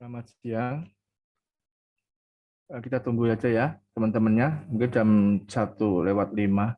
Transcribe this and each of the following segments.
Selamat siang. Kita tunggu aja ya teman-temannya. Mungkin jam 1:05.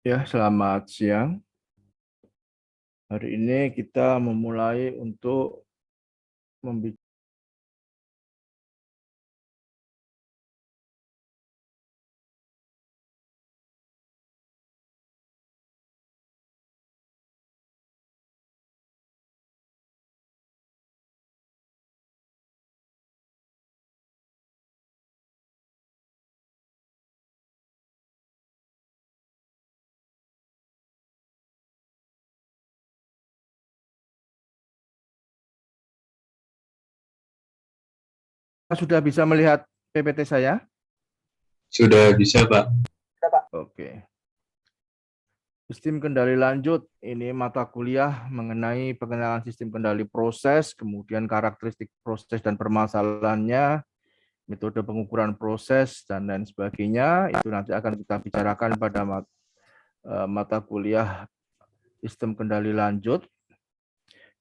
Ya, selamat siang. Hari ini kita memulai untuk membicara sudah bisa melihat PPT saya? Sudah bisa, Pak. Oke. Sistem kendali lanjut, ini mata kuliah mengenai pengenalan sistem kendali proses, kemudian karakteristik proses dan permasalahannya, metode pengukuran proses, dan lain sebagainya. Itu nanti akan kita bicarakan pada mata kuliah sistem kendali lanjut.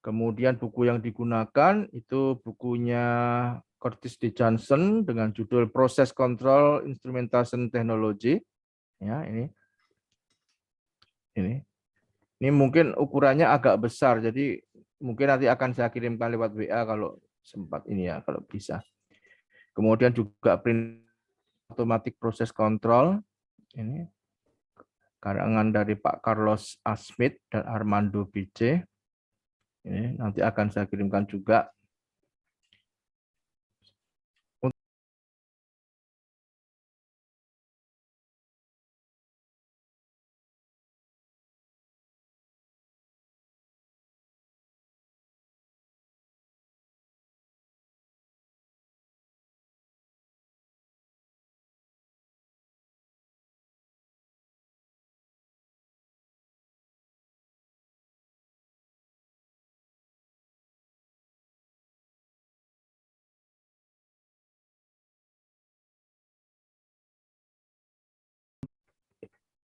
Kemudian buku yang digunakan itu bukunya Curtis D. Johnson dengan judul Process Control Instrumentation Technology. Ya, ini. Ini mungkin ukurannya agak besar, jadi mungkin nanti akan saya kirimkan lewat WA kalau sempat ini ya, kalau bisa. Kemudian juga print automatic process control, ini karangan dari Pak Carlos A. Smith dan Armando B.C. Ini nanti akan saya kirimkan juga.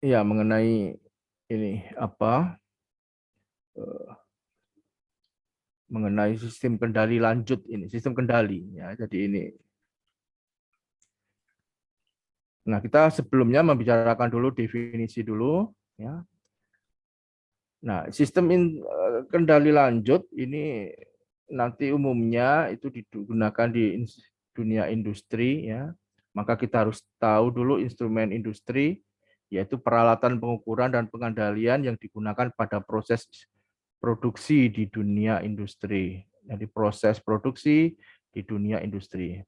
Ya, mengenai ini apa? Mengenai sistem kendali lanjut ini, sistem kendali ya. Jadi ini. Nah, kita sebelumnya membicarakan dulu definisi dulu ya. Nah, sistem kendali lanjut ini nanti umumnya itu digunakan di dunia industri ya. Maka kita harus tahu dulu instrumen industri, yaitu peralatan pengukuran dan pengendalian yang digunakan pada proses produksi di dunia industri. Jadi proses produksi di dunia industri.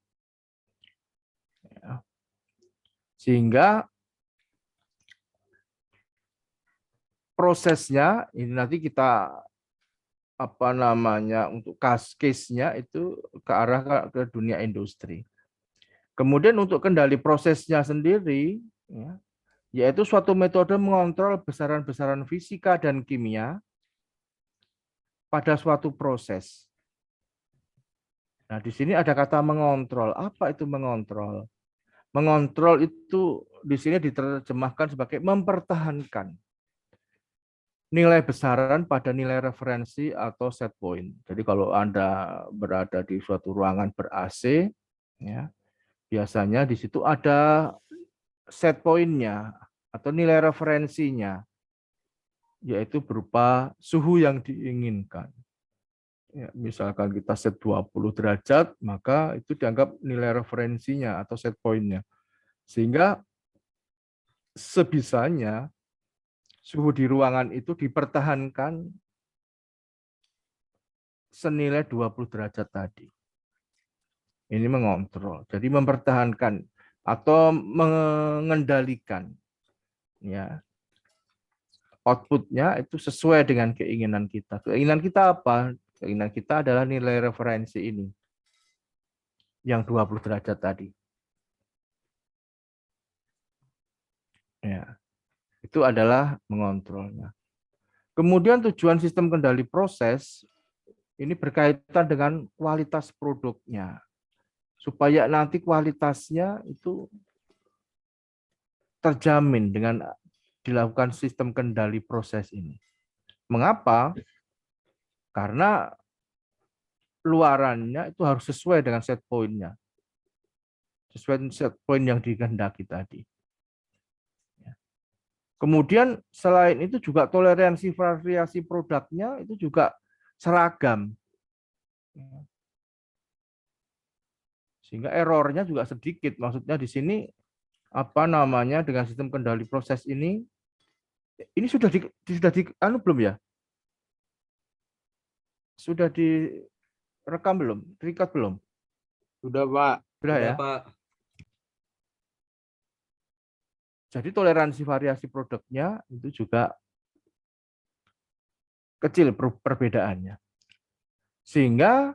Ya. Sehingga prosesnya ini nanti kita apa namanya untuk case-nya itu ke arah ke dunia industri. Kemudian untuk kendali prosesnya sendiri, ya, yaitu suatu metode mengontrol besaran-besaran fisika dan kimia pada suatu proses. Nah, di sini ada kata mengontrol. Apa itu mengontrol? Mengontrol itu di sini diterjemahkan sebagai mempertahankan nilai besaran pada nilai referensi atau set point. Jadi kalau Anda berada di suatu ruangan ber-AC, ya, biasanya di situ ada set point-nya atau nilai referensinya, yaitu berupa suhu yang diinginkan. Ya, misalkan kita set 20 derajat, maka itu dianggap nilai referensinya atau set point-nya. Sehingga sebisanya suhu di ruangan itu dipertahankan senilai 20 derajat tadi. Ini mengontrol. Jadi mempertahankan atau mengendalikan ya outputnya itu sesuai dengan keinginan kita. Keinginan kita apa? Keinginan kita adalah nilai referensi ini yang 20 derajat tadi. Ya, itu adalah mengontrolnya. Kemudian tujuan sistem kendali proses ini berkaitan dengan kualitas produknya. Supaya nanti kualitasnya itu terjamin dengan dilakukan sistem kendali proses ini. Mengapa? Karena luarannya itu harus sesuai dengan set point-nya. Sesuai set point yang dikehendaki tadi. Kemudian selain itu juga toleransi variasi produknya itu juga seragam. Sehingga errornya juga sedikit. Maksudnya di sini apa namanya dengan sistem kendali proses ini sudah anu belum ya? Sudah direkam belum? Record belum? Sudah, Pak. Sudah ya? Pak. Jadi toleransi variasi produknya itu juga kecil perbedaannya. Sehingga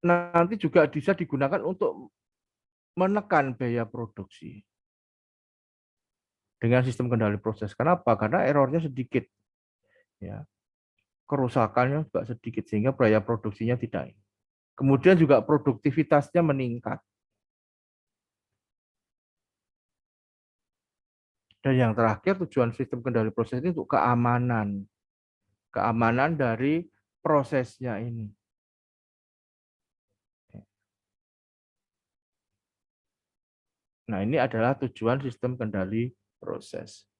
nanti juga bisa digunakan untuk menekan biaya produksi dengan sistem kendali proses. Kenapa? Karena errornya sedikit, ya, kerusakannya juga sedikit sehingga biaya produksinya tidak. Kemudian juga produktivitasnya meningkat. Dan yang terakhir, tujuan sistem kendali proses ini untuk keamanan. Keamanan dari prosesnya ini. Nah, ini adalah tujuan sistem kendali proses.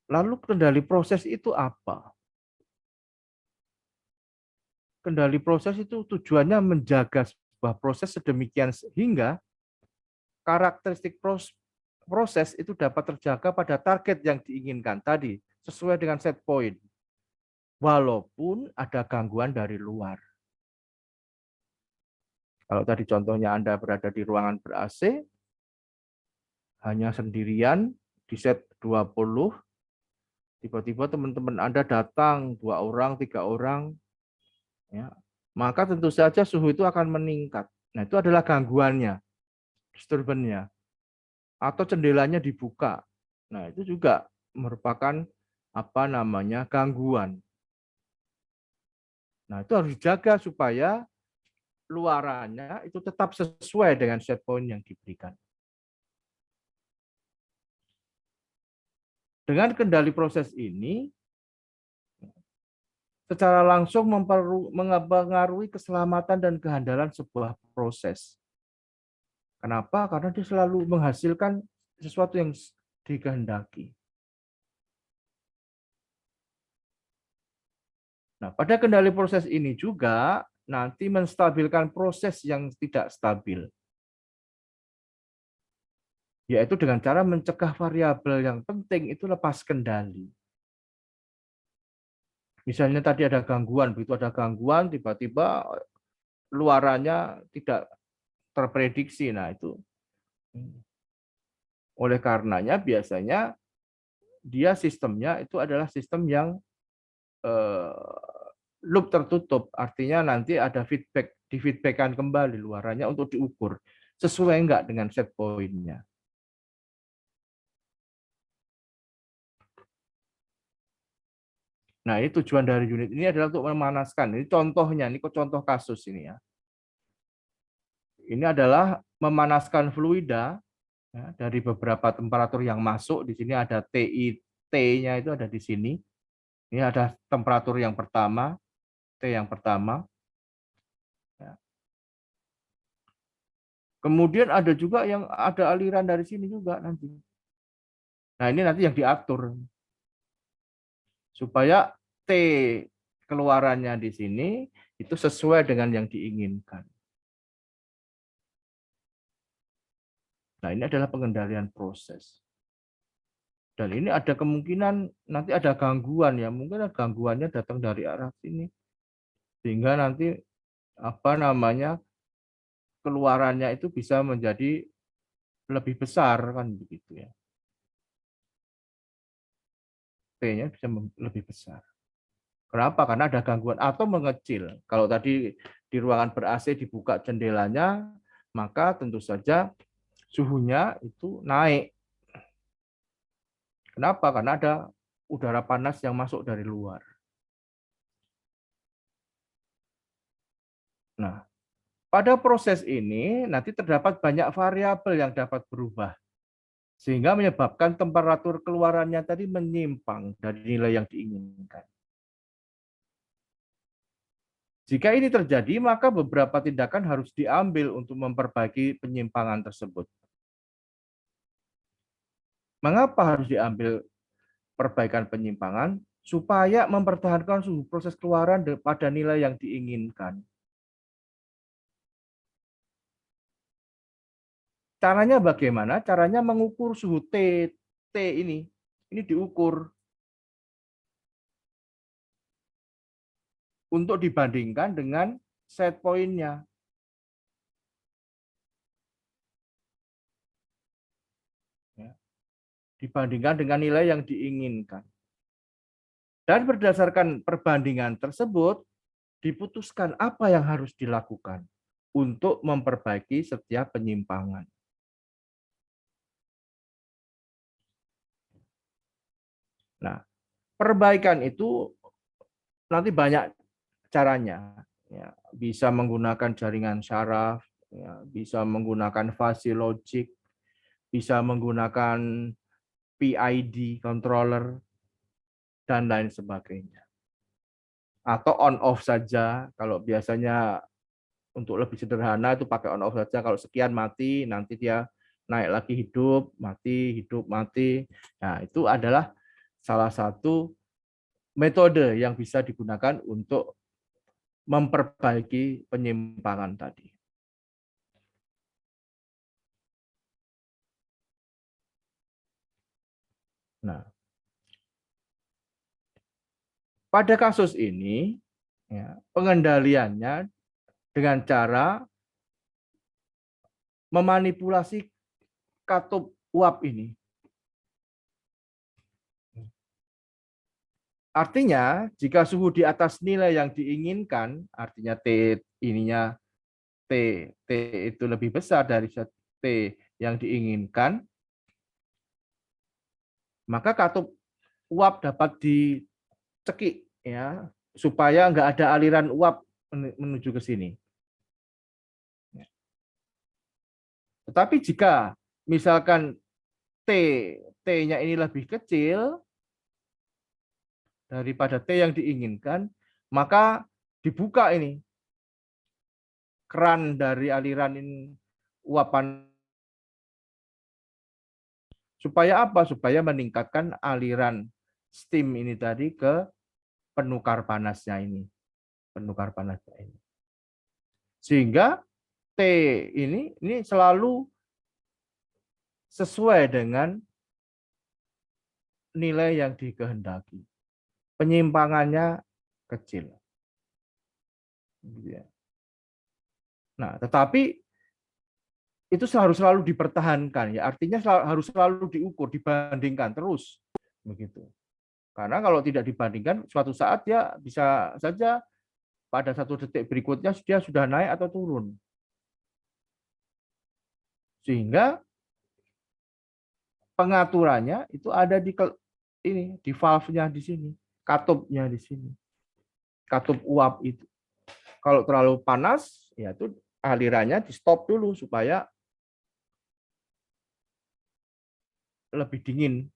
Lalu kendali proses itu apa? Kendali proses itu tujuannya menjaga sebuah proses sedemikian sehingga karakteristik proses itu dapat terjaga pada target yang diinginkan tadi, sesuai dengan set point. Walaupun ada gangguan dari luar. Kalau tadi contohnya Anda berada di ruangan ber-AC, hanya sendirian, di set 20, tiba-tiba teman-teman Anda datang, 2 orang, 3 orang, ya, maka tentu saja suhu itu akan meningkat. Nah, itu adalah gangguannya, disturbance-nya. Atau jendelanya dibuka. Nah, itu juga merupakan gangguan. Nah, itu harus dijaga supaya luarannya itu tetap sesuai dengan set point yang diberikan. Dengan kendali proses ini, secara langsung mempengaruhi keselamatan dan kehandalan sebuah proses. Kenapa? Karena dia selalu menghasilkan sesuatu yang dikehendaki. Nah, pada kendali proses ini juga nanti menstabilkan proses yang tidak stabil. Yaitu dengan cara mencegah variabel yang penting itu lepas kendali. Misalnya tadi ada gangguan, begitu ada gangguan, tiba-tiba luarannya tidak terprediksi. Nah, itu oleh karenanya biasanya dia sistemnya itu adalah sistem yang loop tertutup, artinya nanti ada feedback, di-feedback-kan kembali luarannya untuk diukur sesuai enggak dengan set point-nya. Nah, ini tujuan dari unit ini adalah untuk memanaskan. Ini contohnya, ini contoh kasus ini ya. Ini adalah memanaskan fluida ya, dari beberapa temperatur yang masuk. Di sini ada TI, T-nya itu ada di sini. Ini ada temperatur yang pertama, T yang pertama. Ya. Kemudian ada juga yang ada aliran dari sini juga nanti. Nah, ini nanti yang diatur supaya T keluarannya di sini itu sesuai dengan yang diinginkan. Nah, ini adalah pengendalian proses. Dan ini ada kemungkinan nanti ada gangguan ya, mungkin gangguannya datang dari arah sini. Sehingga nanti keluarannya itu bisa menjadi lebih besar kan begitu ya. T-nya bisa lebih besar. Kenapa? Karena ada gangguan atau mengecil. Kalau tadi di ruangan ber-AC dibuka jendelanya, maka tentu saja suhunya itu naik. Kenapa? Karena ada udara panas yang masuk dari luar. Nah, pada proses ini nanti terdapat banyak variabel yang dapat berubah. Sehingga menyebabkan temperatur keluarannya tadi menyimpang dari nilai yang diinginkan. Jika ini terjadi, maka beberapa tindakan harus diambil untuk memperbaiki penyimpangan tersebut. Mengapa harus diambil perbaikan penyimpangan? Supaya mempertahankan suhu proses keluaran pada nilai yang diinginkan. Caranya bagaimana? Caranya mengukur suhu T ini. Ini diukur untuk dibandingkan dengan set point-nya. Dibandingkan dengan nilai yang diinginkan. Dan berdasarkan perbandingan tersebut, diputuskan apa yang harus dilakukan untuk memperbaiki setiap penyimpangan. Nah, perbaikan itu nanti banyak caranya. Ya, bisa menggunakan jaringan syaraf, ya, bisa menggunakan fuzzy logic, bisa menggunakan PID controller, dan lain sebagainya. Atau on off saja, kalau biasanya untuk lebih sederhana itu pakai on off saja, kalau sekian mati, nanti dia naik lagi hidup, mati. Nah, itu adalah salah satu metode yang bisa digunakan untuk memperbaiki penyimpangan tadi. Nah, pada kasus ini, ya, pengendaliannya dengan cara memanipulasi katup uap ini. Artinya, jika suhu di atas nilai yang diinginkan, artinya T ininya T itu lebih besar dari T yang diinginkan, maka katup uap dapat dicekik, ya, supaya nggak ada aliran uap menuju ke sini. Tetapi jika misalkan T-nya ini lebih kecil daripada T yang diinginkan, maka dibuka ini keran dari aliran ini uapan. Supaya apa? Supaya meningkatkan aliran steam ini tadi ke penukar panasnya ini. Sehingga T ini selalu sesuai dengan nilai yang dikehendaki. Penyimpangannya kecil. Nah, tetapi itu harus selalu dipertahankan, ya. Artinya harus selalu diukur, dibandingkan terus, begitu. Karena kalau tidak dibandingkan, suatu saat ya bisa saja pada satu detik berikutnya dia sudah naik atau turun. Sehingga pengaturannya itu ada di ini, di valve-nya di sini, katupnya di sini. Katup uap itu. Kalau terlalu panas, ya itu alirannya di stop dulu supaya lebih dingin,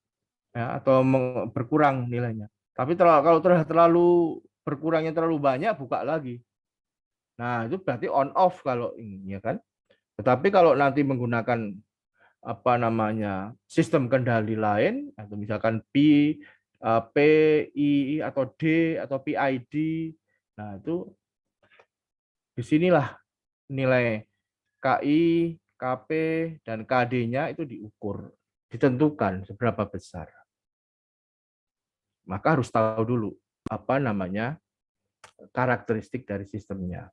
ya, atau berkurang nilainya. Tapi kalau terlalu berkurangnya terlalu banyak, buka lagi. Nah, itu berarti on off kalau ini, ya kan. Tetapi kalau nanti menggunakan apa namanya sistem kendali lain, atau misalkan P, I atau D atau PID, nah itu disinilah nilai KI, KP, dan KD-nya itu diukur, ditentukan seberapa besar. Maka harus tahu dulu apa namanya karakteristik dari sistemnya.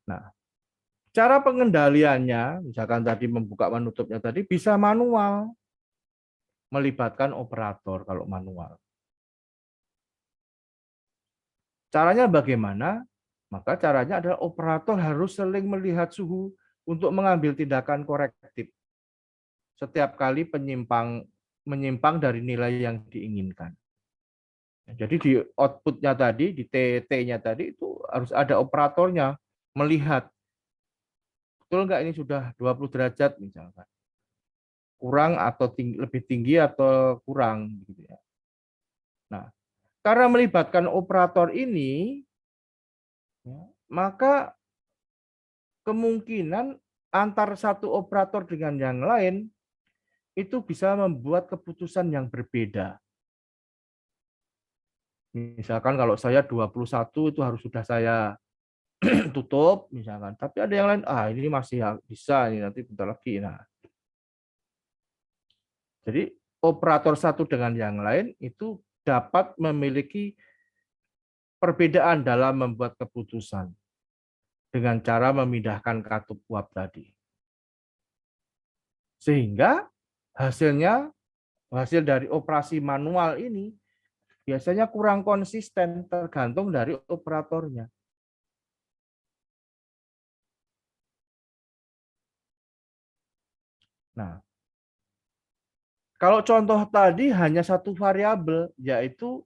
Nah, cara pengendaliannya, misalkan tadi membuka menutupnya tadi bisa manual, melibatkan operator kalau manual. Caranya bagaimana? Maka caranya adalah operator harus sering melihat suhu untuk mengambil tindakan korektif setiap kali menyimpang dari nilai yang diinginkan. Jadi di output-nya tadi, di TT-nya tadi itu harus ada operatornya melihat betul nggak ini sudah 20 derajat misalkan. Kurang atau lebih tinggi atau kurang gitu ya. Nah, karena melibatkan operator ini, ya, maka kemungkinan antar satu operator dengan yang lain itu bisa membuat keputusan yang berbeda. Misalkan kalau saya 21 itu harus sudah saya tutup misalkan, tapi ada yang lain ini masih bisa ini nanti bentar lagi. Nah, jadi operator satu dengan yang lain itu dapat memiliki perbedaan dalam membuat keputusan dengan cara memindahkan katup uap tadi. Sehingga hasilnya hasil dari operasi manual ini biasanya kurang konsisten tergantung dari operatornya. Nah, kalau contoh tadi hanya satu variabel, yaitu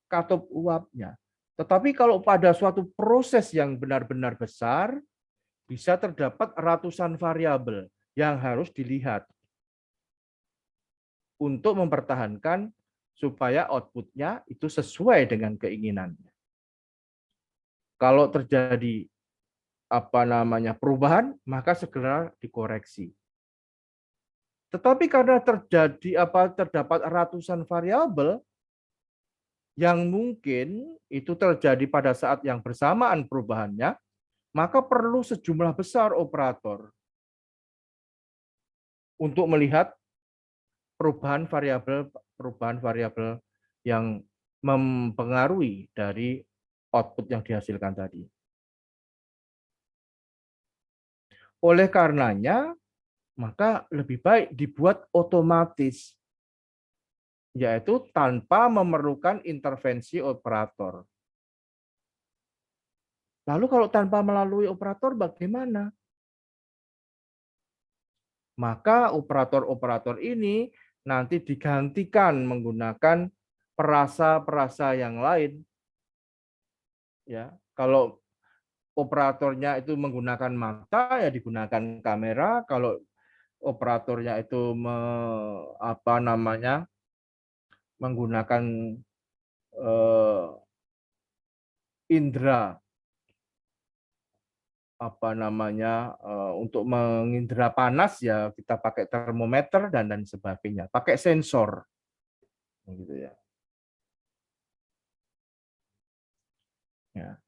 katup uapnya. Tetapi kalau pada suatu proses yang benar-benar besar, bisa terdapat ratusan variabel yang harus dilihat untuk mempertahankan supaya outputnya itu sesuai dengan keinginannya. Kalau terjadi perubahan, maka segera dikoreksi. Tetapi karena terdapat ratusan variabel yang mungkin itu terjadi pada saat yang bersamaan perubahannya, maka perlu sejumlah besar operator untuk melihat perubahan variabel yang mempengaruhi dari output yang dihasilkan tadi. Oleh karenanya, maka lebih baik dibuat otomatis, yaitu tanpa memerlukan intervensi operator. Lalu kalau tanpa melalui operator bagaimana? Maka operator-operator ini nanti digantikan menggunakan perasa-perasa yang lain. Ya, kalau operatornya itu menggunakan mata, ya digunakan kamera. Kalau operatornya itu menggunakan indera untuk mengindera panas, ya kita pakai termometer dan sebagainya, pakai sensor, gitu ya. Ya.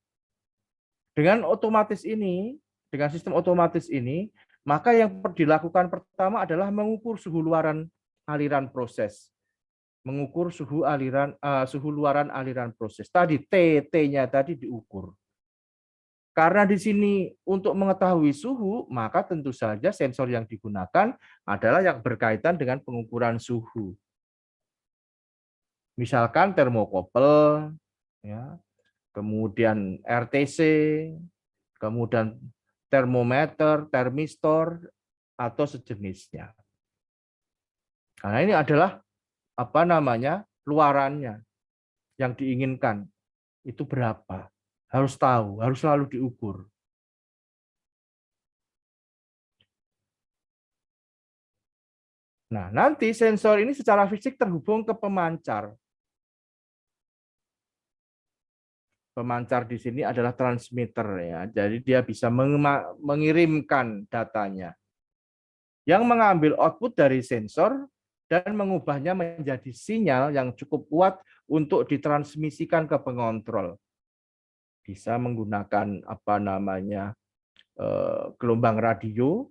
Dengan sistem otomatis ini, maka yang dilakukan pertama adalah mengukur suhu luaran aliran proses. Mengukur suhu luaran aliran proses. Tadi T-nya tadi diukur. Karena di sini untuk mengetahui suhu, maka tentu saja sensor yang digunakan adalah yang berkaitan dengan pengukuran suhu. Misalkan termokopel, ya, kemudian RTC, kemudian termometer, termistor, atau sejenisnya. Karena ini adalah luarannya yang diinginkan itu berapa. Harus tahu, harus selalu diukur. Nah, nanti sensor ini secara fisik terhubung ke pemancar. Pemancar di sini adalah transmitter, ya. Jadi dia bisa mengirimkan datanya. Yang mengambil output dari sensor dan mengubahnya menjadi sinyal yang cukup kuat untuk ditransmisikan ke pengontrol. Bisa menggunakan gelombang radio,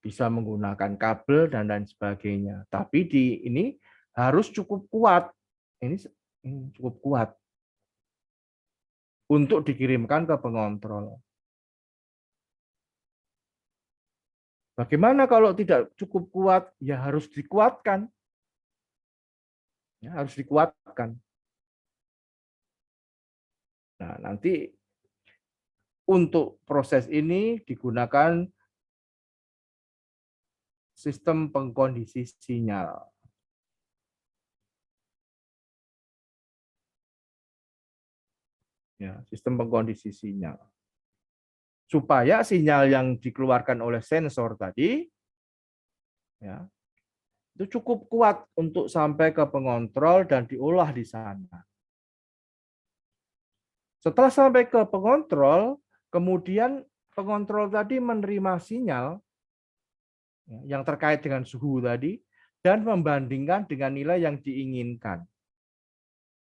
bisa menggunakan kabel dan lain sebagainya. Tapi ini harus cukup kuat. Ini cukup kuat untuk dikirimkan ke pengontrol. Bagaimana kalau tidak cukup kuat? Ya harus dikuatkan. Ya, harus dikuatkan. Nah, nanti untuk proses ini digunakan sistem pengkondisi sinyal. Ya, sistem pengkondisi sinyal. Supaya sinyal yang dikeluarkan oleh sensor tadi, ya, itu cukup kuat untuk sampai ke pengontrol dan diolah di sana. Setelah sampai ke pengontrol, kemudian pengontrol tadi menerima sinyal yang terkait dengan suhu tadi dan membandingkan dengan nilai yang diinginkan.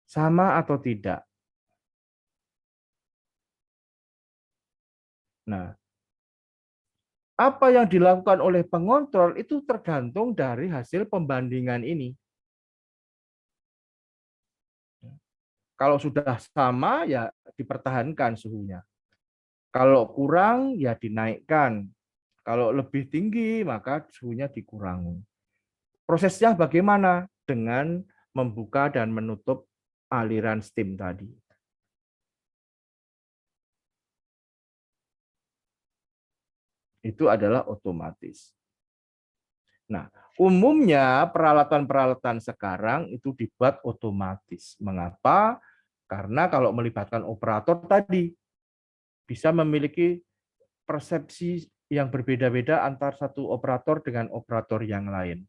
Sama atau tidak. Nah, apa yang dilakukan oleh pengontrol itu tergantung dari hasil pembandingan ini. Kalau sudah sama, ya dipertahankan suhunya. Kalau kurang, ya dinaikkan. Kalau lebih tinggi, maka suhunya dikurangi. Prosesnya bagaimana? dengan membuka dan menutup aliran steam tadi. Itu adalah otomatis. Nah, umumnya peralatan-peralatan sekarang itu dibuat otomatis. Mengapa? Karena kalau melibatkan operator tadi bisa memiliki persepsi yang berbeda-beda antar satu operator dengan operator yang lain.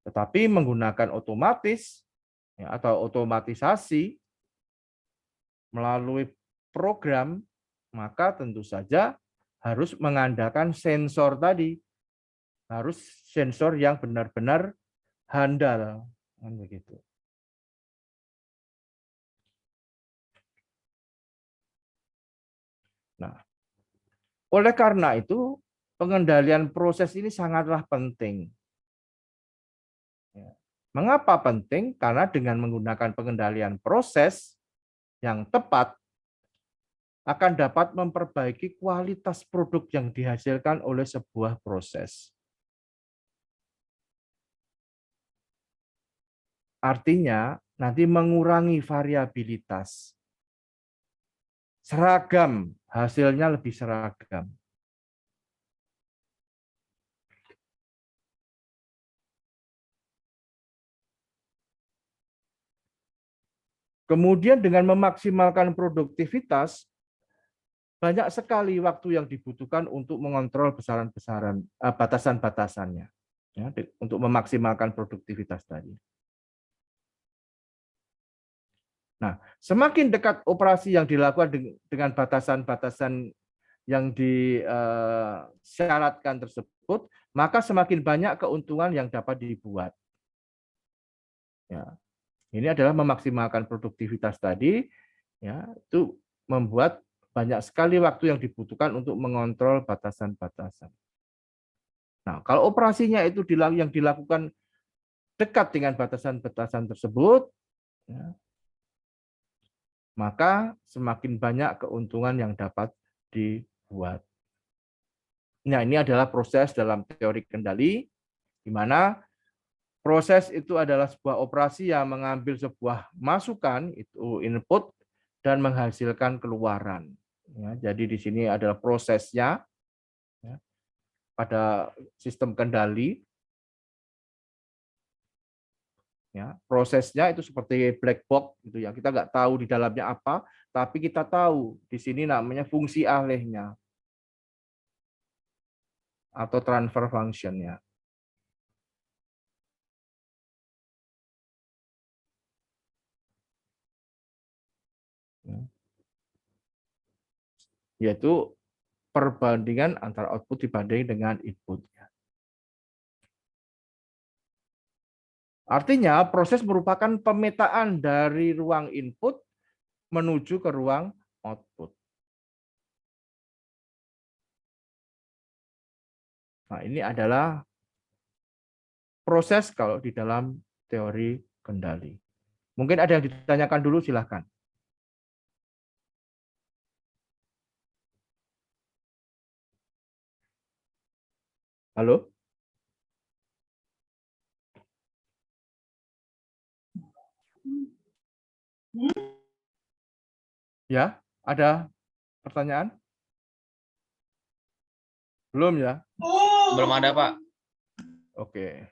Tetapi menggunakan otomatis ya, atau otomatisasi melalui program, maka tentu saja harus mengandalkan sensor tadi. Harus sensor yang benar-benar handal. Begitu. Nah, oleh karena itu, pengendalian proses ini sangatlah penting. Mengapa penting? Karena dengan menggunakan pengendalian proses yang tepat, akan dapat memperbaiki kualitas produk yang dihasilkan oleh sebuah proses. Artinya, nanti mengurangi variabilitas. Seragam, hasilnya lebih seragam. Kemudian dengan memaksimalkan produktivitas, banyak sekali waktu yang dibutuhkan untuk mengontrol besaran-besaran, batasan-batasannya, ya, untuk memaksimalkan produktivitas tadi. Nah, semakin dekat operasi yang dilakukan dengan batasan-batasan yang disyaratkan tersebut, maka semakin banyak keuntungan yang dapat dibuat. Ya, ini adalah memaksimalkan produktivitas tadi, ya, itu membuat banyak sekali waktu yang dibutuhkan untuk mengontrol batasan-batasan. Nah, kalau operasinya itu yang dilakukan dekat dengan batasan-batasan tersebut, ya, maka semakin banyak keuntungan yang dapat dibuat. Nah, ini adalah proses dalam teori kendali, di mana proses itu adalah sebuah operasi yang mengambil sebuah masukan, itu input, dan menghasilkan keluaran. Ya, jadi di sini adalah prosesnya, ya, pada sistem kendali. Ya, prosesnya itu seperti black box gitu ya. Kita nggak tahu di dalamnya apa, tapi kita tahu di sini namanya fungsi alihnya atau transfer function-nya. Yaitu perbandingan antara output dibanding dengan input-nya. Artinya proses merupakan pemetaan dari ruang input menuju ke ruang output. Nah, ini adalah proses kalau di dalam teori kendali. Mungkin ada yang ditanyakan dulu, silahkan. Halo? Ya, ada pertanyaan? Belum ya? Belum ada, Pak. Oke.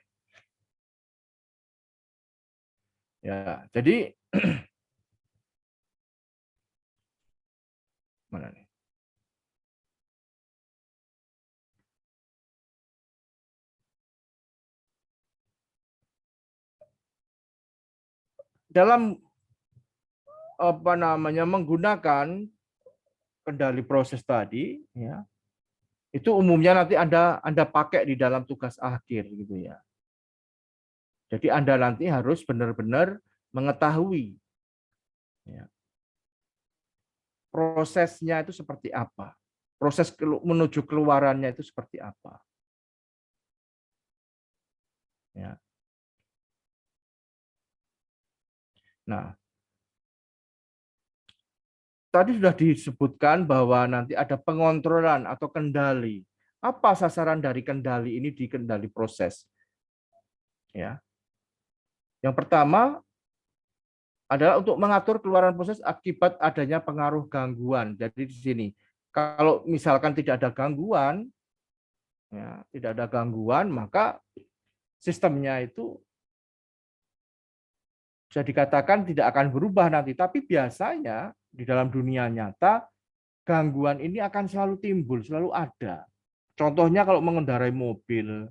Ya, jadi mana nih? Dalam menggunakan kendali proses tadi, ya, itu umumnya nanti Anda pakai di dalam tugas akhir gitu ya. Jadi Anda nanti harus benar-benar mengetahui, ya, prosesnya itu seperti apa, proses menuju keluarannya itu seperti apa. Ya. Nah, tadi sudah disebutkan bahwa nanti ada pengontrolan atau kendali. Apa sasaran dari kendali ini di kendali proses? Ya. Yang pertama adalah untuk mengatur keluaran proses akibat adanya pengaruh gangguan. Jadi di sini, kalau misalkan tidak ada gangguan, ya, tidak ada gangguan, maka sistemnya itu bisa dikatakan tidak akan berubah nanti. Tapi biasanya di dalam dunia nyata, gangguan ini akan selalu timbul, selalu ada. Contohnya kalau mengendarai mobil,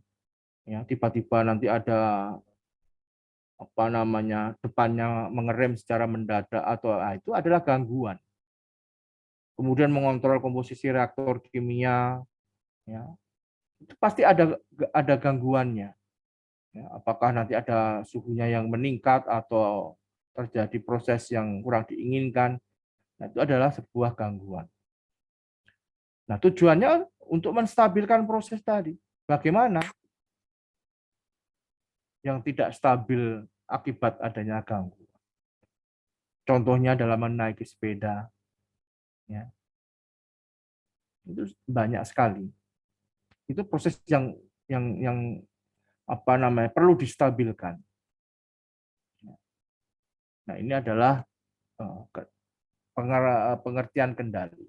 ya tiba-tiba nanti ada apa namanya depannya mengerem secara mendadak atau itu adalah gangguan. Kemudian mengontrol komposisi reaktor kimia, ya itu pasti ada gangguannya. Ya, apakah nanti ada suhunya yang meningkat atau terjadi proses yang kurang diinginkan, nah, itu adalah sebuah gangguan. Nah, tujuannya untuk menstabilkan proses tadi. Bagaimana yang tidak stabil akibat adanya gangguan? Contohnya dalam menaiki sepeda, ya, itu banyak sekali. Itu proses yang apa namanya perlu distabilkan. Nah, ini adalah pengertian kendali.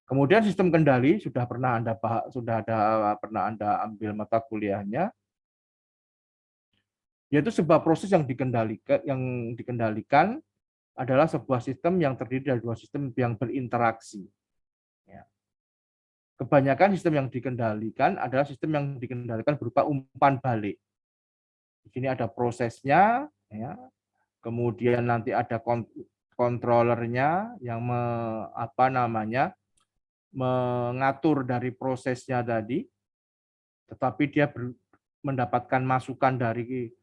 Kemudian sistem kendali pernah Anda ambil mata kuliahnya, yaitu sebuah proses yang dikendalikan adalah sebuah sistem yang terdiri dari dua sistem yang berinteraksi. Ya. Kebanyakan sistem yang dikendalikan adalah sistem yang dikendalikan berupa umpan balik. Di sini ada prosesnya, ya. Kemudian nanti ada kontrolernya yang mengatur dari prosesnya tadi, tetapi dia mendapatkan masukan dari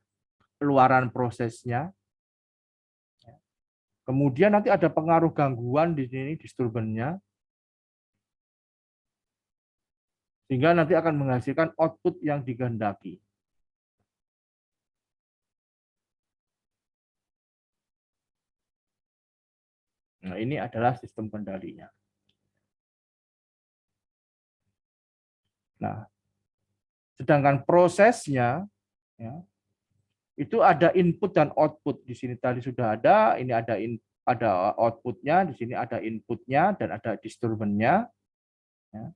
keluaran prosesnya. Kemudian nanti ada pengaruh gangguan di sini, disturbannya, sehingga nanti akan menghasilkan output yang dikehendaki. Nah, ini adalah sistem kendalinya. Nah, sedangkan prosesnya, ya, itu ada input dan output. Di sini tadi sudah ada, ini ada outputnya, di sini ada inputnya, dan ada disturbannya. Ya.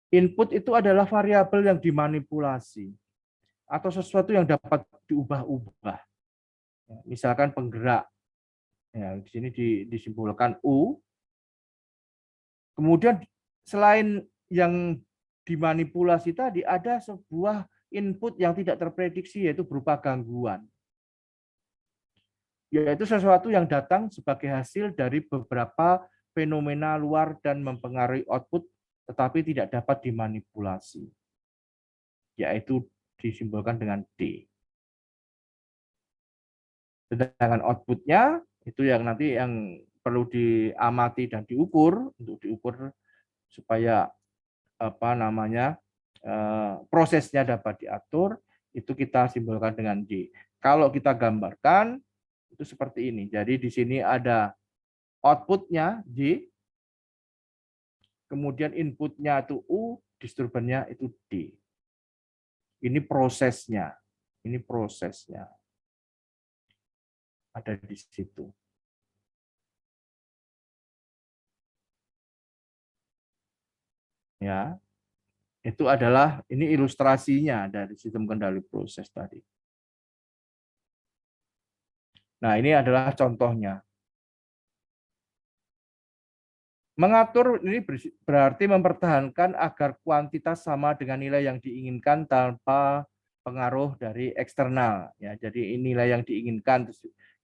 Input itu adalah variabel yang dimanipulasi atau sesuatu yang dapat diubah-ubah. Ya, misalkan penggerak, ya, di sini disimbolkan U. Kemudian selain yang dimanipulasi tadi, ada sebuah input yang tidak terprediksi, yaitu berupa gangguan. Yaitu sesuatu yang datang sebagai hasil dari beberapa fenomena luar dan mempengaruhi output, tetapi tidak dapat dimanipulasi. Yaitu disimbolkan dengan D. Sedangkan outputnya itu yang nanti yang perlu diamati dan diukur, untuk diukur supaya apa namanya prosesnya dapat diatur, itu kita simbolkan dengan D. Kalau kita gambarkan itu seperti ini. Jadi di sini ada outputnya D, kemudian inputnya itu U, disturbannya itu D. Ini prosesnya. Ini prosesnya. Ada di situ. Ya. Itu adalah ini ilustrasinya dari sistem kendali proses tadi. Nah, ini adalah contohnya. Mengatur ini berarti mempertahankan agar kuantitas sama dengan nilai yang diinginkan tanpa pengaruh dari eksternal. Ya, jadi nilai yang diinginkan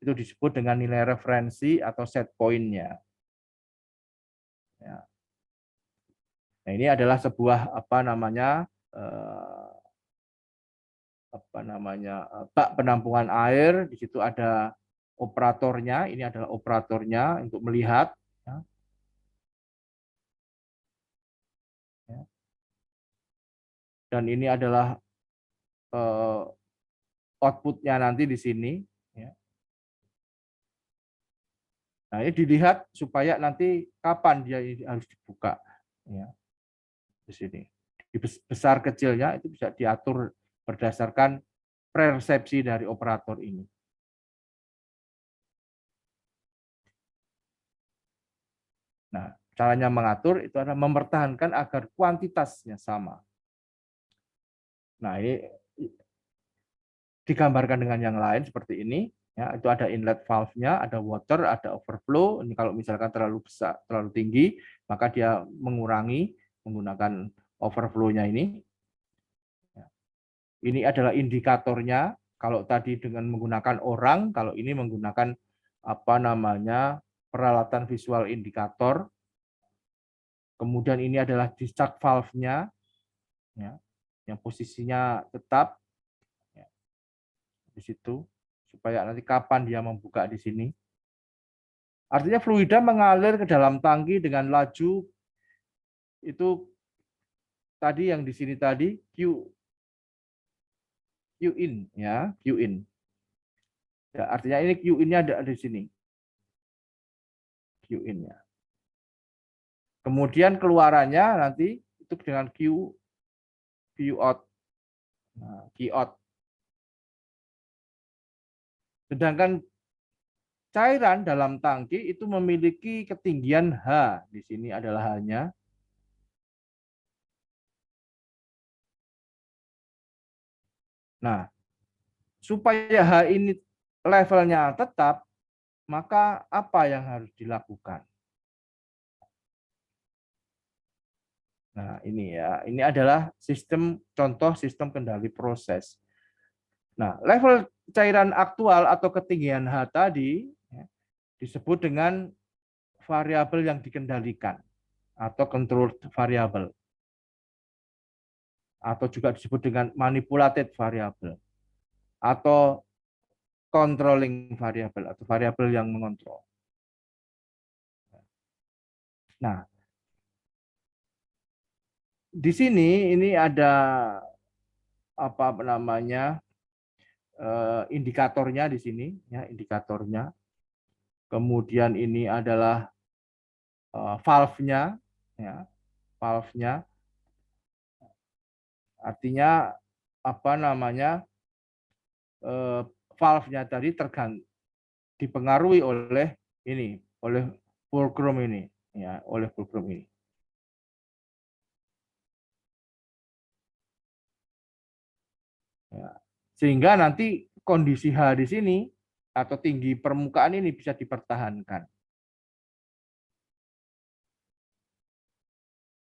itu disebut dengan nilai referensi atau set point-nya. Ya. Nah, ini adalah sebuah bak penampungan air. Di situ ada operatornya. Ini adalah operatornya untuk melihat. Ya. Dan ini adalah outputnya nanti di sini. Ya. Nah, ini dilihat supaya nanti kapan dia harus dibuka. Ya. Di sini. Besar kecilnya itu bisa diatur berdasarkan persepsi dari operator ini. Nah, caranya mengatur itu adalah mempertahankan agar kuantitasnya sama. Nah, ini digambarkan dengan yang lain seperti ini. Ya, itu ada inlet valve-nya, ada water, ada overflow. Ini kalau misalkan terlalu besar, terlalu tinggi, maka dia mengurangi menggunakan overflow-nya ini. Ini adalah indikatornya. Kalau tadi dengan menggunakan orang, kalau ini menggunakan apa namanya peralatan visual indikator. Kemudian ini adalah discharge valve-nya, ya, yang posisinya tetap ya, di situ, supaya nanti kapan dia membuka di sini. Artinya fluida mengalir ke dalam tangki dengan laju itu tadi yang di sini tadi Q in ya, Q in. Ya, artinya ini Q in-nya ada di sini. Q in-nya. Kemudian keluarannya nanti itu dengan Q out. Nah, Q out. Sedangkan cairan dalam tangki itu memiliki ketinggian H. Di sini adalah H-nya. Nah, supaya H ini levelnya tetap, maka apa yang harus dilakukan? Nah, ini ya, ini adalah contoh sistem kendali proses. Nah, level cairan aktual atau ketinggian H tadi ya, disebut dengan variabel yang dikendalikan atau controlled variable, atau juga disebut dengan manipulated variable atau controlling variable atau variabel yang mengontrol. Nah, di sini ini ada apa namanya indikatornya di sini ya, indikatornya. Kemudian ini adalah valve-nya ya, valve-nya. Artinya apa namanya valve-nya tadi dipengaruhi oleh ini, oleh fulcrum ini ya, oleh fulcrum ini. Ya. Sehingga nanti kondisi H di sini atau tinggi permukaan ini bisa dipertahankan.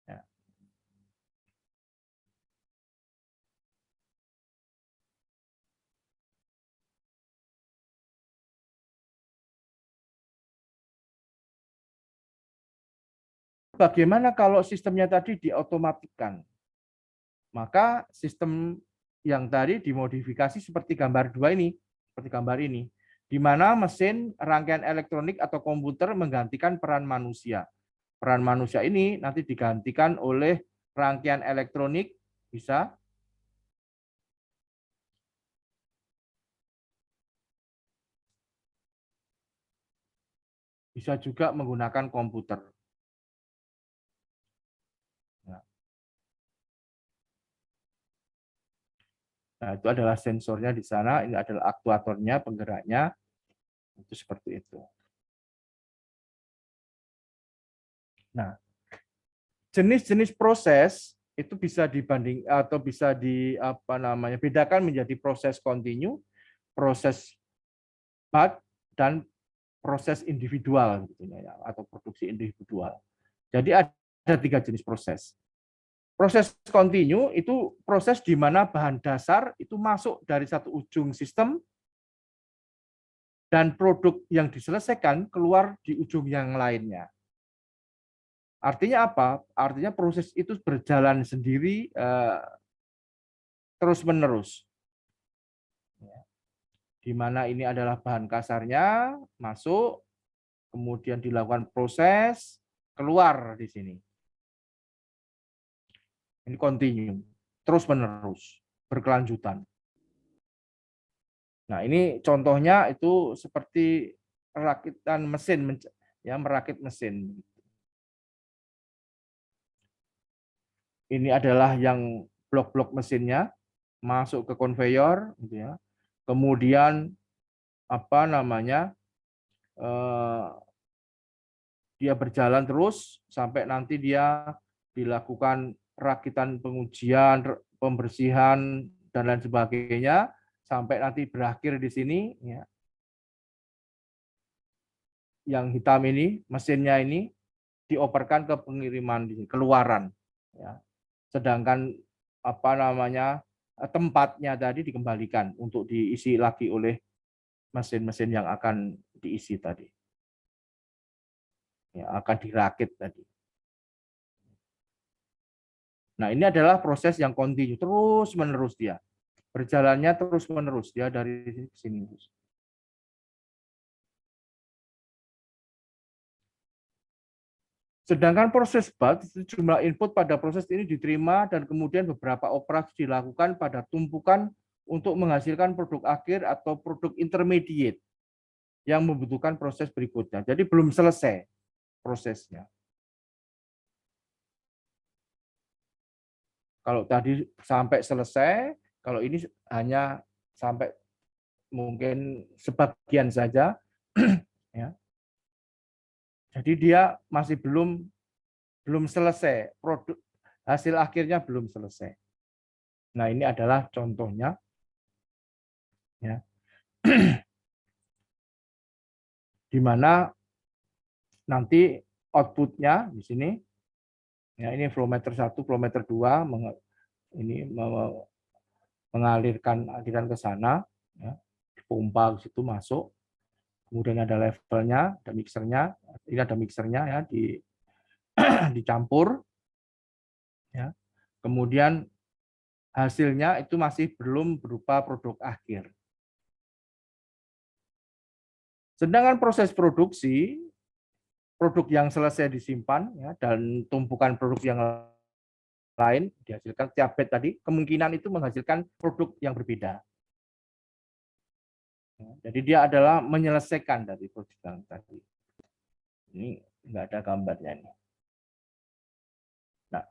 Ya. Bagaimana kalau sistemnya tadi diotomatikkan? Maka sistem yang tadi dimodifikasi seperti gambar 2 ini, seperti gambar ini, di mana mesin, rangkaian elektronik atau komputer menggantikan peran manusia. Peran manusia ini nanti digantikan oleh rangkaian elektronik, bisa juga menggunakan komputer. Nah, itu adalah sensornya di sana, ini adalah aktuatornya, penggeraknya, itu seperti itu. Nah, jenis-jenis proses itu bisa dibanding atau bisa bedakan menjadi proses kontinu, proses batch, dan proses individual gitu ya, atau produksi individual. Jadi ada 3 jenis proses. Proses kontinu itu proses di mana bahan dasar itu masuk dari satu ujung sistem dan produk yang diselesaikan keluar di ujung yang lainnya. Artinya apa? Artinya proses itu berjalan sendiri terus-menerus. Di mana ini adalah bahan kasarnya, masuk, kemudian dilakukan proses, keluar di sini. Ini kontinu, terus-menerus, berkelanjutan. Nah, ini contohnya itu seperti rakitan mesin, ya, merakit mesin. Ini adalah yang blok-blok mesinnya. masuk ke konveyor, gitu ya. Kemudian apa namanya dia berjalan terus sampai nanti dia dilakukan rakitan pengujian, pembersihan dan lain sebagainya sampai nanti berakhir di sini ya. Yang hitam ini mesinnya ini dioperkan ke pengiriman di keluaran ya. Sedangkan apa namanya tempatnya tadi dikembalikan untuk diisi lagi oleh mesin-mesin yang akan diisi tadi. Ya, akan dirakit tadi. Nah, ini adalah proses yang kontinu, terus-menerus dia. Berjalannya terus-menerus dia dari sini. Sedangkan proses batch, jumlah input pada proses ini diterima dan kemudian beberapa operasi dilakukan pada tumpukan untuk menghasilkan produk akhir atau produk intermediate yang membutuhkan proses berikutnya. Jadi belum selesai prosesnya. Kalau tadi sampai selesai, kalau ini hanya sampai mungkin sebagian saja, ya. Jadi dia masih belum selesai, produk hasil akhirnya belum selesai. Nah, ini adalah contohnya, ya, di mana nanti outputnya di sini, ya ini flowmeter 1, flowmeter 2, ini mengalirkan aliran ke sana, ya, pompa ke situ masuk. Kemudian ada levelnya, ada mixernya, ini ada mixernya ya dicampur, ya. Kemudian hasilnya itu masih belum berupa produk akhir. Sedangkan proses produksi, produk yang selesai disimpan ya, dan tumpukan produk yang lain dihasilkan tiap batch tadi, kemungkinan itu menghasilkan produk yang berbeda. Jadi dia adalah menyelesaikan dari produk yang tadi. Ini nggak ada gambarnya ini. Nah,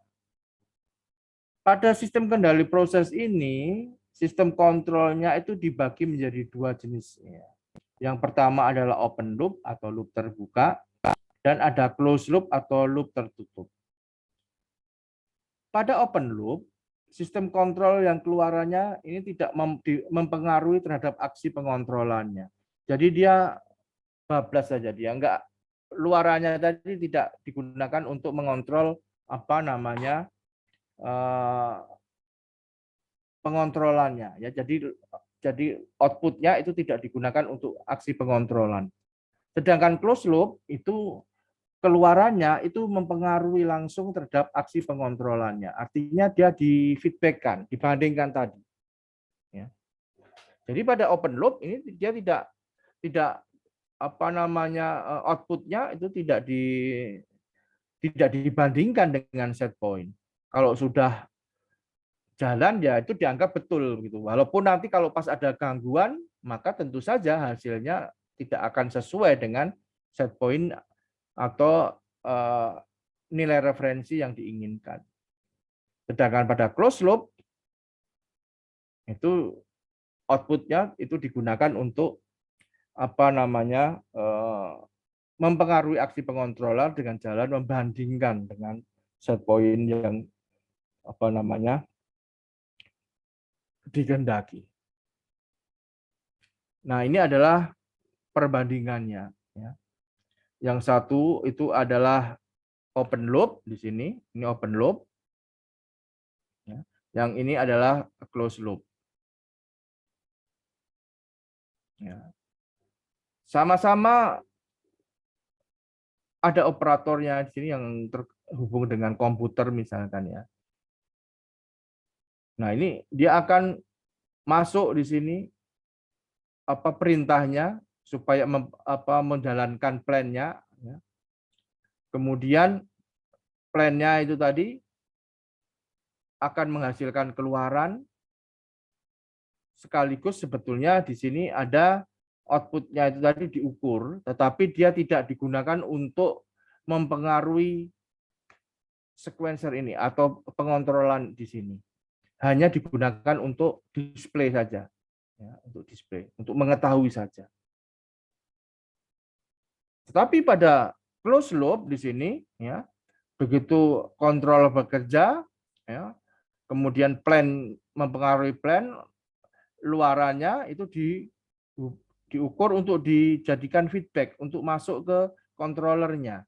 pada sistem kendali proses ini, sistem kontrolnya itu dibagi menjadi dua jenis. Yang pertama adalah open loop atau loop terbuka, dan ada closed loop atau loop tertutup. Pada open loop, sistem kontrol yang keluarannya ini tidak mempengaruhi terhadap aksi pengontrolannya. Jadi dia bablas saja, dia enggak, luarannya tadi tidak digunakan untuk mengontrol apa namanya pengontrolannya ya. Jadi outputnya itu tidak digunakan untuk aksi pengontrolan. Sedangkan closed loop itu keluarannya itu mempengaruhi langsung terhadap aksi pengontrolannya. Artinya dia di-feedback-kan, dibandingkan tadi. Ya. Jadi pada open loop ini dia tidak apa namanya outputnya itu tidak dibandingkan dengan set point. Kalau sudah jalan ya itu dianggap betul gitu. Walaupun nanti kalau pas ada gangguan maka tentu saja hasilnya tidak akan sesuai dengan set point atau nilai referensi yang diinginkan. Sedangkan pada closed loop itu outputnya itu digunakan untuk apa namanya mempengaruhi aksi pengontrolan dengan jalan membandingkan dengan set point yang apa namanya dikehendaki. Nah, ini adalah perbandingannya. Ya. Yang satu itu adalah open loop di sini, ini open loop. Ya. Yang ini adalah closed loop. Ya. Sama-sama ada operatornya di sini yang terhubung dengan komputer misalkan ya. Nah, ini dia akan masuk di sini apa perintahnya supaya menjalankan plan-nya ya. Kemudian plan-nya itu tadi akan menghasilkan keluaran sekaligus sebetulnya di sini ada output-nya itu tadi diukur, tetapi dia tidak digunakan untuk mempengaruhi sequencer ini atau pengontrolan di sini. hanya digunakan untuk display saja, ya, untuk display, untuk mengetahui saja. Tetapi pada closed loop di sini, ya, begitu kontrol bekerja, ya, kemudian plan mempengaruhi plan, luarannya itu diukur untuk dijadikan feedback untuk masuk ke controllernya,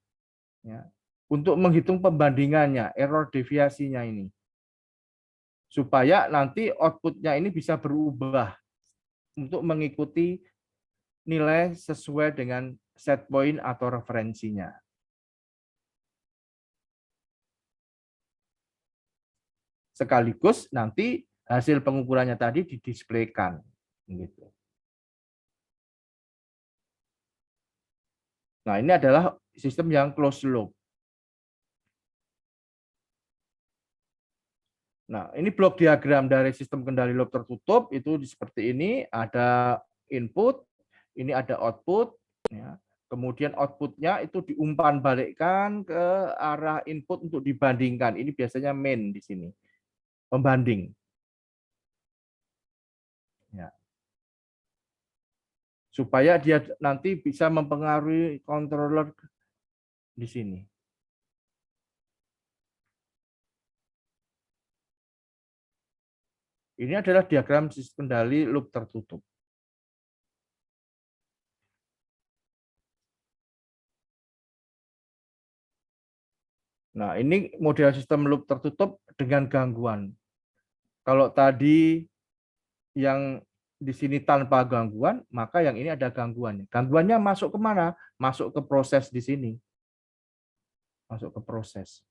ya, untuk menghitung pembandingannya, error deviasinya ini, supaya nanti outputnya ini bisa berubah untuk mengikuti nilai sesuai dengan set point atau referensinya. Sekaligus nanti hasil pengukurannya tadi didisplaykan, gitu. Nah, ini adalah sistem yang closed loop. Nah, ini blok diagram dari sistem kendali loop tertutup itu seperti ini, ada input, ini ada output, ya. Kemudian outputnya itu diumpan balikkan ke arah input untuk dibandingkan. Ini biasanya main di sini, pembanding. Ya. Supaya dia nanti bisa mempengaruhi controller di sini. Ini adalah diagram sistem kendali loop tertutup. Nah, ini model sistem loop tertutup dengan gangguan. Kalau tadi yang di sini tanpa gangguan, maka yang ini ada gangguan. Gangguannya masuk ke mana? Masuk ke proses di sini. Masuk ke proses.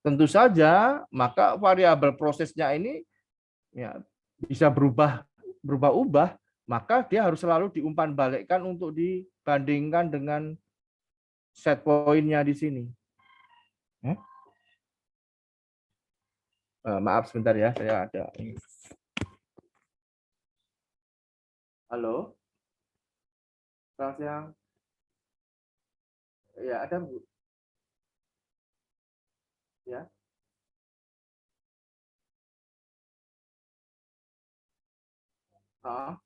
Tentu saja, maka variabel prosesnya ini ya, bisa berubah-ubah, maka dia harus selalu diumpan balikkan untuk dibandingkan dengan set point-nya di sini. Maaf sebentar ya, saya ada. Halo, selamat siang. Ya, ada Bu. Ya. Ah,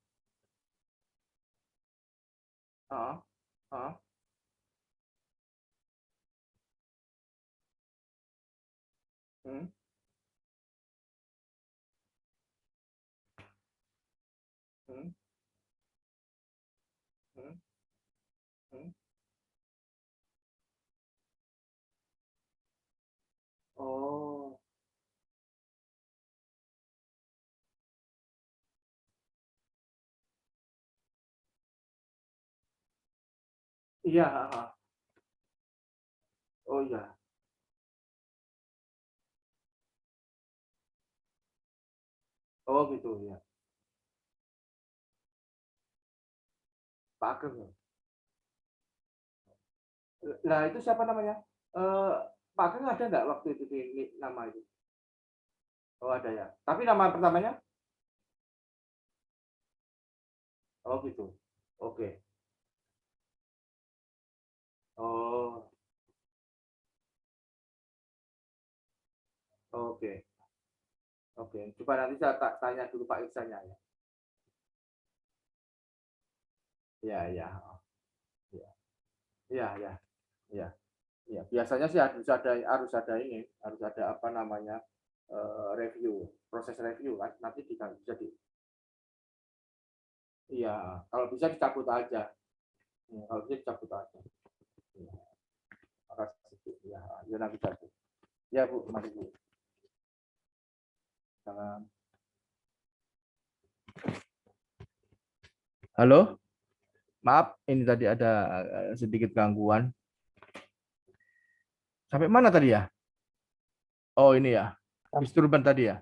ah, ah. Hmm. Hmm. Hmm. Hmm. Oh, iya. Oh iya. Oh gitu ya. Pak Ageng. Nah itu siapa namanya? Eh, Pak Ageng ada nggak waktu itu di nama itu? Oh ada ya. Tapi nama pertamanya? Oh gitu. Oke. Oh, oke. Oke. Coba nanti saya tanya dulu Pak Iksanya ya. Iya, iya. Oh, iya. Iya, iya. Iya. Iya. Biasanya sih harus ada ini, harus ada apa namanya? Review, proses review kan. Nanti bisa di. Iya, kalau bisa dicabut aja. Ya, kalau bisa dicabut aja. Iya. Makasih. Ya, ya nanti cabut. Ya Bu, mari Bu. Salam. Halo, maaf, ini tadi ada sedikit gangguan. Sampai mana tadi ya? Oh ini ya, disturban tadi ya.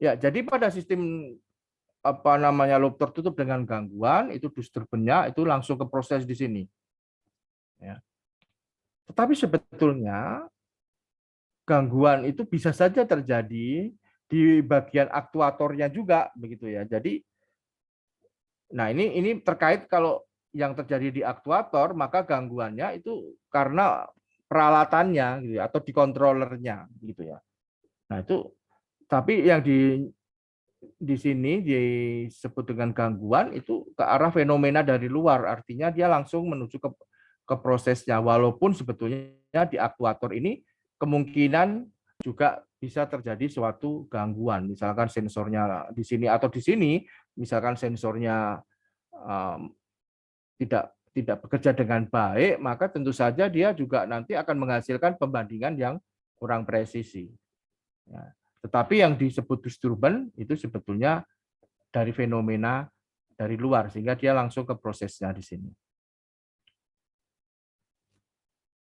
Ya, jadi pada sistem apa namanya loop tertutup dengan gangguan itu disturbannya itu langsung ke proses di sini. Ya. Tetapi sebetulnya gangguan itu bisa saja terjadi di bagian aktuatornya juga begitu ya. Jadi, nah ini terkait kalau yang terjadi di aktuator, maka gangguannya itu karena peralatannya gitu ya, atau di controllernya gitu ya. Nah, itu tapi yang di sini disebut dengan gangguan itu ke arah fenomena dari luar, artinya dia langsung menuju ke prosesnya, walaupun sebetulnya di aktuator ini kemungkinan juga bisa terjadi suatu gangguan, misalkan sensornya di sini atau di sini, misalkan sensornya tidak bekerja dengan baik, maka tentu saja dia juga nanti akan menghasilkan pembandingan yang kurang presisi. Ya. Tetapi yang disebut disturban itu sebetulnya dari fenomena dari luar, sehingga dia langsung ke prosesnya di sini.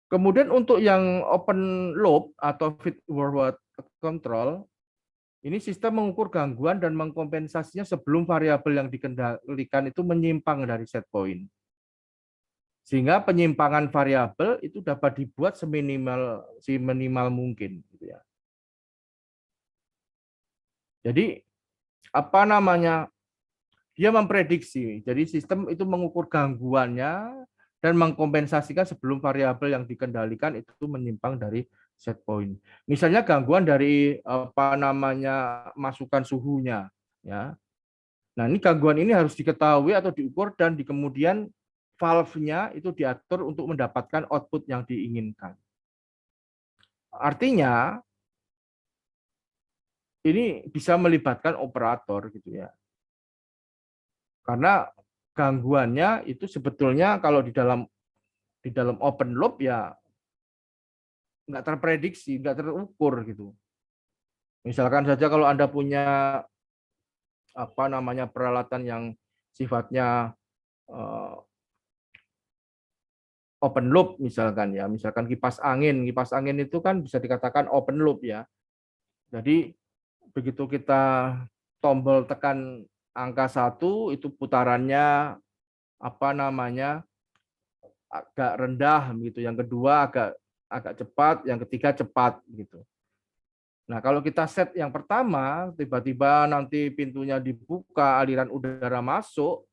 Kemudian untuk yang open loop atau feed forward control, ini sistem mengukur gangguan dan mengkompensasinya sebelum variabel yang dikendalikan itu menyimpang dari set point. Sehingga penyimpangan variabel itu dapat dibuat seminimal mungkin. Gitu ya. Jadi apa namanya? Dia memprediksi. Jadi sistem itu mengukur gangguannya dan mengkompensasikan sebelum variabel yang dikendalikan itu menyimpang dari set point. Misalnya gangguan dari apa namanya masukan suhunya, ya. Nah, ini gangguan ini harus diketahui atau diukur dan di kemudian valve-nya itu diatur untuk mendapatkan output yang diinginkan. Artinya ini bisa melibatkan operator gitu ya. Karena gangguannya itu sebetulnya kalau di dalam open loop ya nggak terprediksi, nggak terukur gitu. Misalkan saja kalau Anda punya apa namanya peralatan yang sifatnya open loop misalkan ya, misalkan kipas angin itu kan bisa dikatakan open loop ya. Jadi begitu kita tombol tekan angka 1 itu putarannya apa namanya agak rendah gitu, yang kedua agak cepat, yang ketiga cepat gitu. Nah, kalau kita set yang pertama, tiba-tiba nanti pintunya dibuka, aliran udara masuk,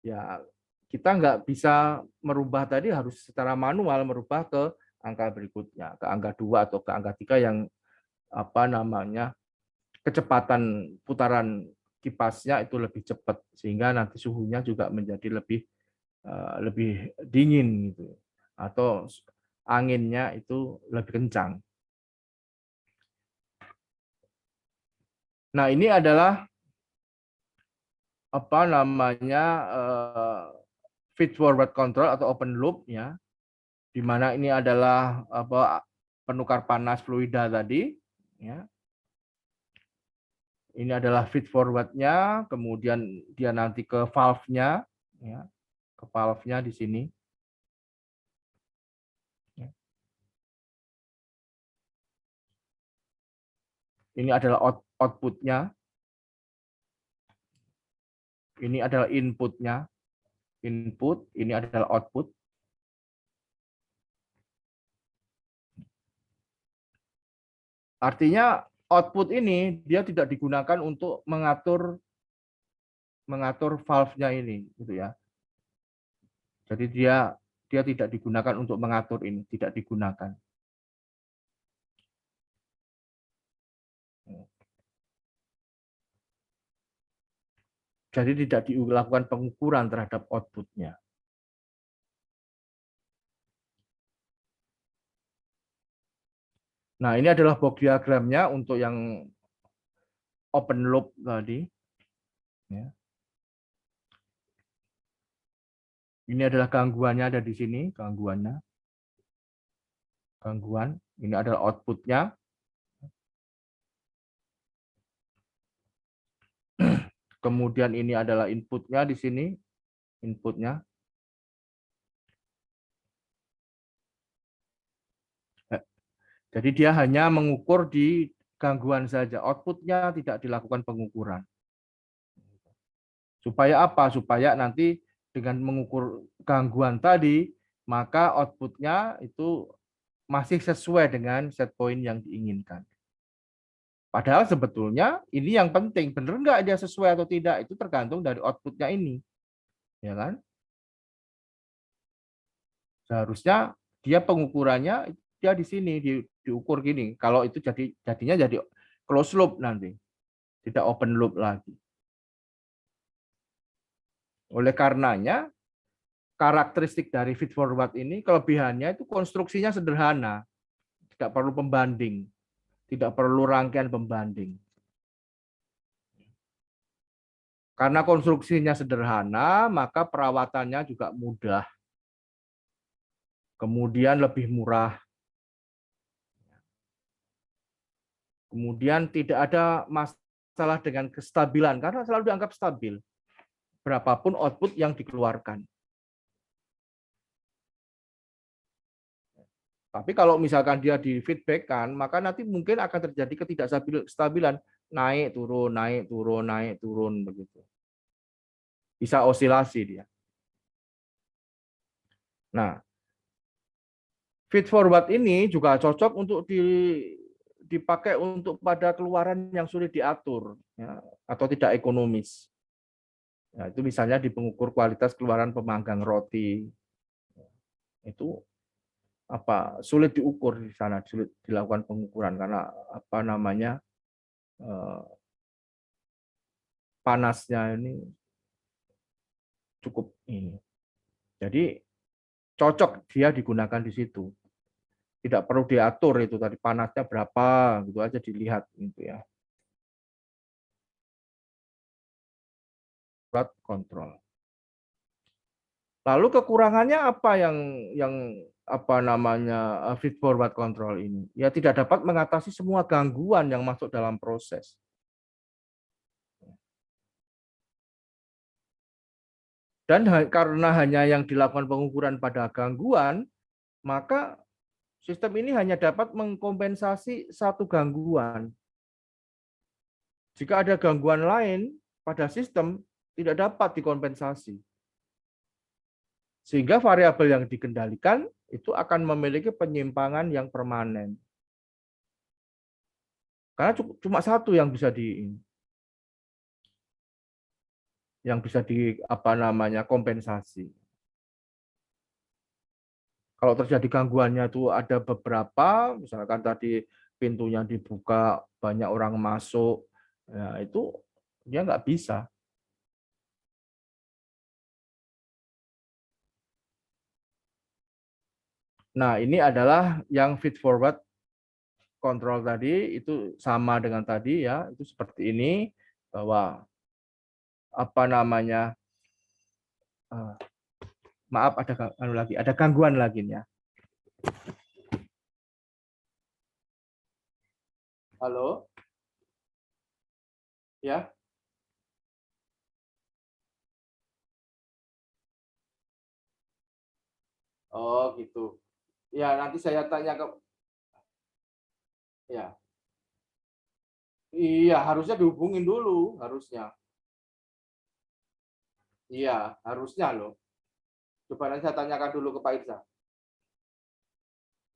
ya kita nggak bisa merubah tadi, harus secara manual merubah ke angka berikutnya, ke angka 2 atau ke angka 3 yang apa namanya kecepatan putaran kipasnya itu lebih cepat, sehingga nanti suhunya juga menjadi lebih dingin gitu, atau anginnya itu lebih kencang. Nah, ini adalah apa namanya feed forward control atau open loop ya, di mana ini adalah apa penukar panas fluida tadi ya. Ini adalah feed forward-nya, kemudian dia nanti ke valve-nya ya, ke valve-nya di sini. Ya. Ini adalah output-nya. Ini adalah input-nya. Input, ini adalah output. Artinya output ini dia tidak digunakan untuk mengatur valve-nya ini gitu ya. Jadi dia tidak digunakan untuk mengatur ini, tidak digunakan. Jadi tidak dilakukan pengukuran terhadap output-nya. Nah, ini adalah box diagramnya untuk yang open loop tadi. Ya. Ini adalah gangguannya ada di sini, gangguannya. Gangguan, ini adalah output-nya. Kemudian ini adalah input-nya di sini, input-nya. Jadi dia hanya mengukur di gangguan saja, output-nya tidak dilakukan pengukuran. Supaya apa? Supaya nanti dengan mengukur gangguan tadi, maka output-nya itu masih sesuai dengan set point yang diinginkan. Padahal sebetulnya ini yang penting, benar nggak dia sesuai atau tidak, itu tergantung dari output-nya ini. Ya kan? Seharusnya dia pengukurannya dia di sini diukur gini. Kalau itu jadinya jadi close loop nanti, tidak open loop lagi. Oleh karenanya karakteristik dari feed forward ini kelebihannya itu konstruksinya sederhana, tidak perlu pembanding, tidak perlu rangkaian pembanding. Karena konstruksinya sederhana, maka perawatannya juga mudah. Kemudian lebih murah. Kemudian tidak ada masalah dengan kestabilan, karena selalu dianggap stabil. Berapapun output yang dikeluarkan. Tapi kalau misalkan dia di feedback-kan, maka nanti mungkin akan terjadi ketidakstabilan. Naik, turun, naik, turun, naik, turun. Begitu. Bisa osilasi dia. Nah, feed forward ini juga cocok untuk dipakai untuk pada keluaran yang sulit diatur ya, atau tidak ekonomis. Ya, itu misalnya di pengukur kualitas keluaran pemanggang roti. Itu sulit diukur di sana, sulit dilakukan pengukuran karena panasnya ini cukup ini. Jadi cocok dia digunakan di situ. Tidak perlu diatur itu tadi panasnya berapa, gitu aja dilihat gitu ya. Kontrol. Lalu kekurangannya apa yang feed forward control ini? Ya tidak dapat mengatasi semua gangguan yang masuk dalam proses. Dan karena hanya yang dilakukan pengukuran pada gangguan, maka sistem ini hanya dapat mengkompensasi satu gangguan. Jika ada gangguan lain pada sistem, tidak dapat dikompensasi. Sehingga variabel yang dikendalikan itu akan memiliki penyimpangan yang permanen. Karena cuma satu yang bisa kompensasi. Kalau terjadi gangguannya itu ada beberapa, misalkan tadi pintunya dibuka, banyak orang masuk, ya itu dia nggak bisa. Nah, ini adalah yang feed forward control tadi, itu sama dengan tadi ya, itu seperti ini, bahwa maaf ada gangguan lagi ya. Halo? Ya? Oh, gitu. Ya, nanti saya tanya ke ya. Iya, harusnya dihubungin dulu, harusnya. Iya, harusnya loh. Coba nanti saya tanyakan dulu ke Pak Irsa.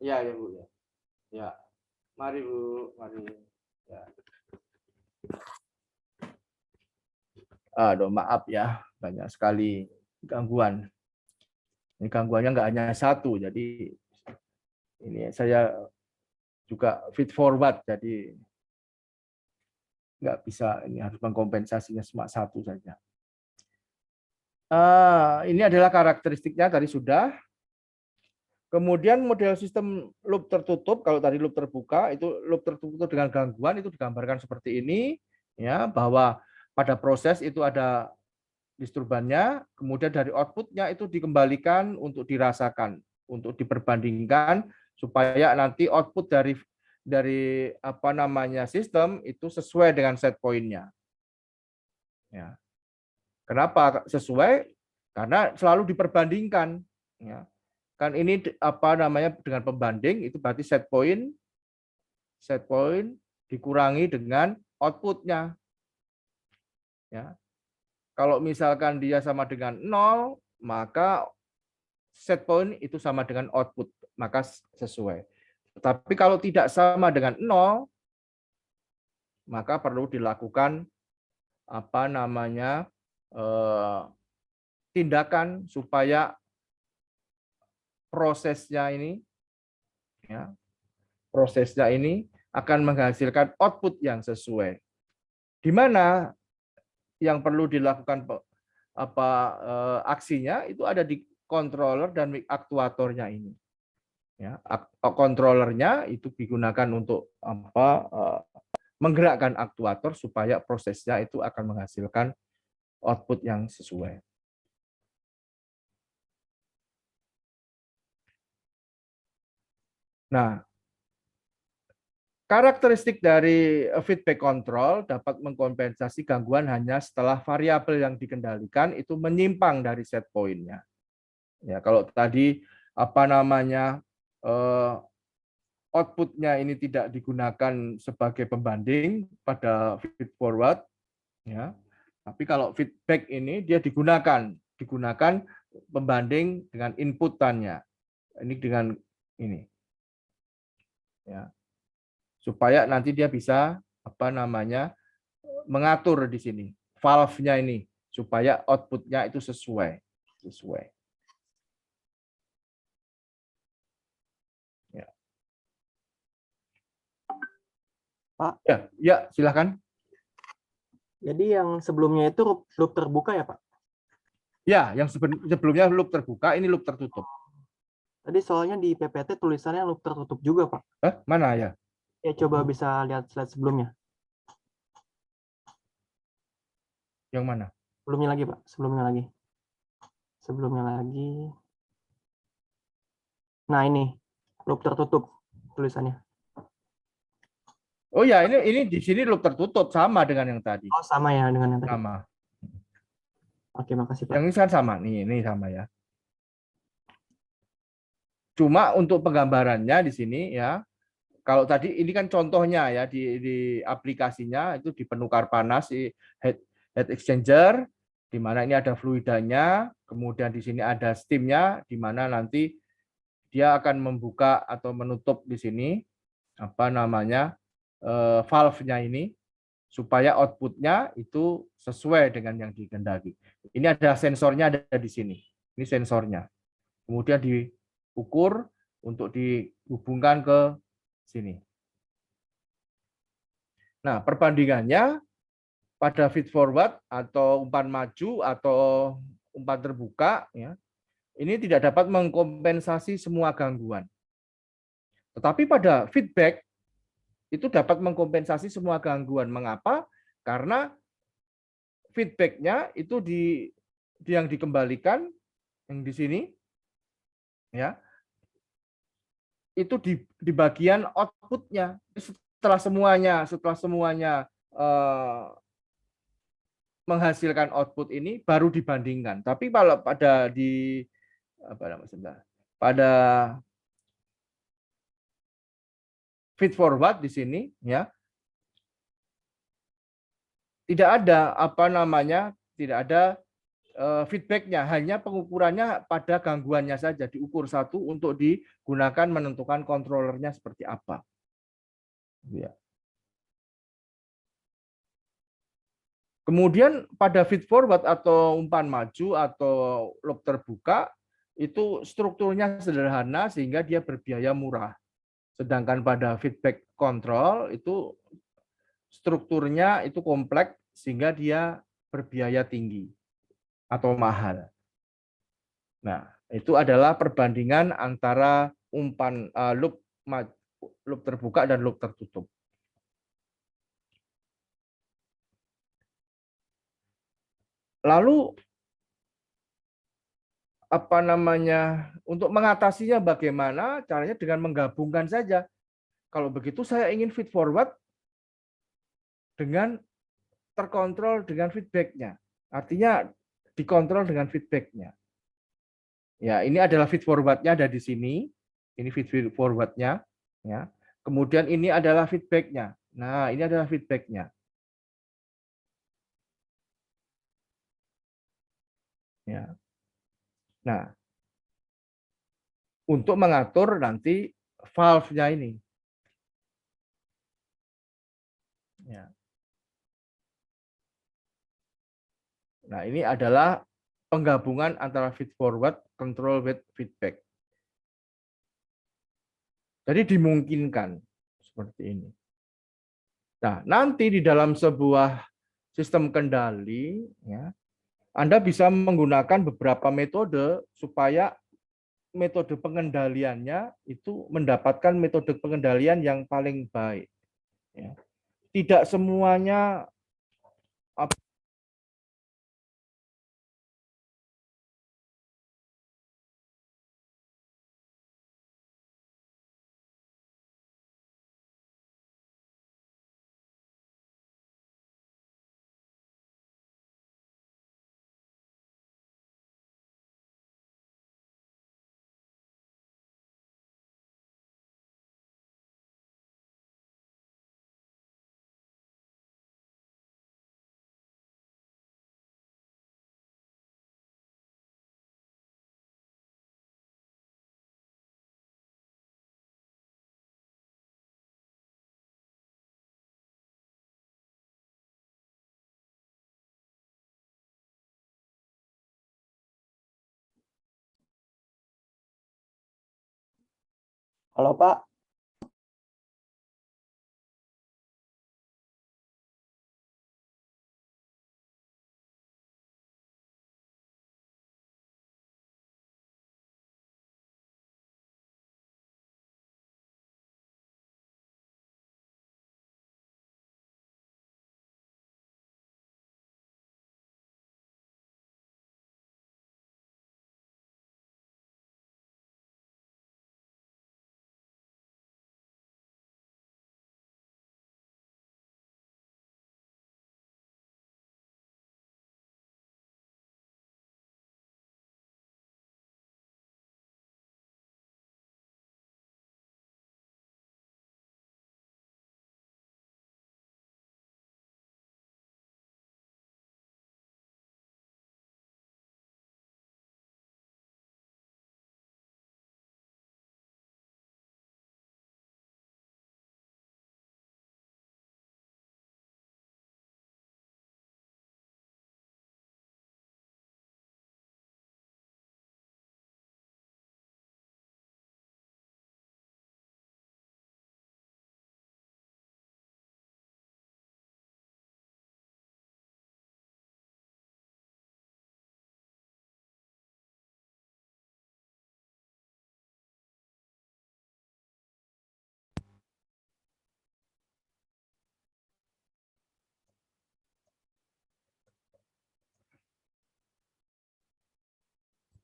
Iya, ya Bu ya. Ya. Mari Bu, mari. Ya. Aduh, maaf ya, banyak sekali gangguan. Ini gangguannya nggak hanya satu, jadi ini saya juga feed forward, jadi nggak bisa, ini harus mengkompensasinya cuma satu saja. Ini adalah karakteristiknya tadi sudah. Kemudian model sistem loop tertutup, kalau tadi loop terbuka, itu loop tertutup dengan gangguan itu digambarkan seperti ini, ya, bahwa pada proses itu ada disturbannya, kemudian dari outputnya itu dikembalikan untuk dirasakan, untuk diperbandingkan supaya nanti output dari sistem itu sesuai dengan set point-nya. Ya. Kenapa sesuai? Karena selalu diperbandingkan. Ya. Kan ini dengan pembanding itu berarti set point dikurangi dengan outputnya. Ya. Kalau misalkan dia sama dengan 0, maka set point itu sama dengan output, maka sesuai. Tapi kalau tidak sama dengan 0, maka perlu dilakukan tindakan supaya prosesnya ini, ya, prosesnya ini akan menghasilkan output yang sesuai. Di mana yang perlu dilakukan aksinya itu ada di controller dan aktuatornya ini. Ya, controllernya itu digunakan untuk menggerakkan aktuator supaya prosesnya itu akan menghasilkan output yang sesuai. Nah, karakteristik dari feedback control dapat mengkompensasi gangguan hanya setelah variabel yang dikendalikan itu menyimpang dari set point-nya. Ya, kalau tadi output-nya ini tidak digunakan sebagai pembanding pada feed forward, ya. Tapi kalau feedback ini dia digunakan pembanding dengan inputannya. Ini dengan ini. Ya. Supaya nanti dia bisa mengatur di sini valve-nya ini supaya output-nya itu sesuai. Ya. Pak. Ya, silakan. Jadi yang sebelumnya itu loop terbuka ya, Pak? Ya, yang sebelumnya loop terbuka, ini loop tertutup. Tadi soalnya di PPT tulisannya loop tertutup juga, Pak. Mana ya? Ya, coba bisa lihat slide sebelumnya. Yang mana? Sebelumnya lagi, Pak. Sebelumnya lagi. Nah, ini loop tertutup tulisannya. Oh ya, ini di sini loop tertutup sama dengan yang tadi. Oh, sama ya dengan yang tadi. Sama. Oke, makasih, Pak. Yang ini kan sama nih, ini sama ya. Cuma untuk penggambarannya di sini ya, kalau tadi ini kan contohnya ya di aplikasinya itu di penukar panas di heat exchanger, di mana ini ada fluidanya, kemudian di sini ada steamnya, di mana nanti dia akan membuka atau menutup di sini valve-nya ini supaya output-nya itu sesuai dengan yang dikehendaki. Ini ada sensornya ada di sini. Ini sensornya. Kemudian diukur untuk dihubungkan ke sini. Nah, perbandingannya pada feed forward atau umpan maju atau umpan terbuka, ya, ini tidak dapat mengkompensasi semua gangguan. Tetapi pada feedback itu dapat mengkompensasi semua gangguan. Mengapa? Karena feedback-nya itu yang dikembalikan yang di sini, ya, itu di bagian output-nya. Setelah semuanya menghasilkan output ini baru dibandingkan. Tapi kalau pada pada feed forward di sini, ya, tidak ada tidak ada feedback-nya, hanya pengukurannya pada gangguannya saja, diukur satu untuk digunakan menentukan kontrolernya seperti apa. Ya. Kemudian pada feed forward atau umpan maju atau loop terbuka itu strukturnya sederhana sehingga dia berbiaya murah. Sedangkan pada feedback control itu strukturnya itu kompleks sehingga dia berbiaya tinggi atau mahal. Nah, itu adalah perbandingan antara umpan loop terbuka dan loop tertutup. Lalu untuk mengatasinya bagaimana? Caranya dengan menggabungkan saja. Kalau begitu saya ingin feed forward dengan terkontrol dengan feedback-nya. Artinya dikontrol dengan feedback-nya. Ya, ini adalah feed forward-nya ada di sini. Ini feed forward-nya. Ya. Kemudian ini adalah feedback-nya. Nah, ini adalah feedback-nya. Ya. Nah, untuk mengatur nanti valve-nya ini. Ya. Nah, ini adalah penggabungan antara feed forward, control with feedback. Jadi dimungkinkan seperti ini. Nah, nanti di dalam sebuah sistem kendali, ya, Anda bisa menggunakan beberapa metode supaya metode pengendaliannya itu mendapatkan metode pengendalian yang paling baik. Ya. Tidak semuanya Halo Pak,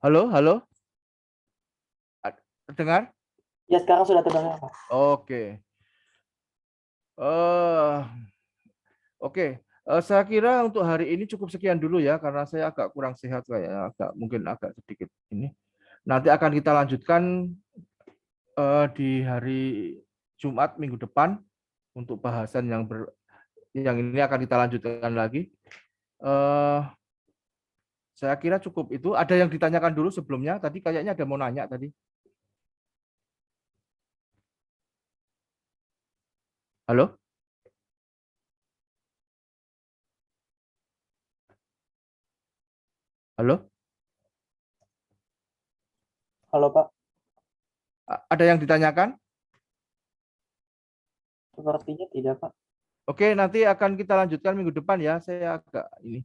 halo, halo, dengar? ya sekarang sudah terdengar Pak. Oke. Oke, saya kira untuk hari ini cukup sekian dulu ya, karena saya agak kurang sehat kayaknya, mungkin agak sedikit ini. Nanti akan kita lanjutkan di hari Jumat minggu depan untuk bahasan yang ini akan kita lanjutkan lagi. Saya kira cukup itu. Ada yang ditanyakan dulu sebelumnya? Tadi kayaknya ada mau nanya tadi. Halo? Halo? Halo Pak, Ada yang ditanyakan? sepertinya tidak Pak. Oke, nanti akan kita lanjutkan minggu depan ya. Saya agak ini.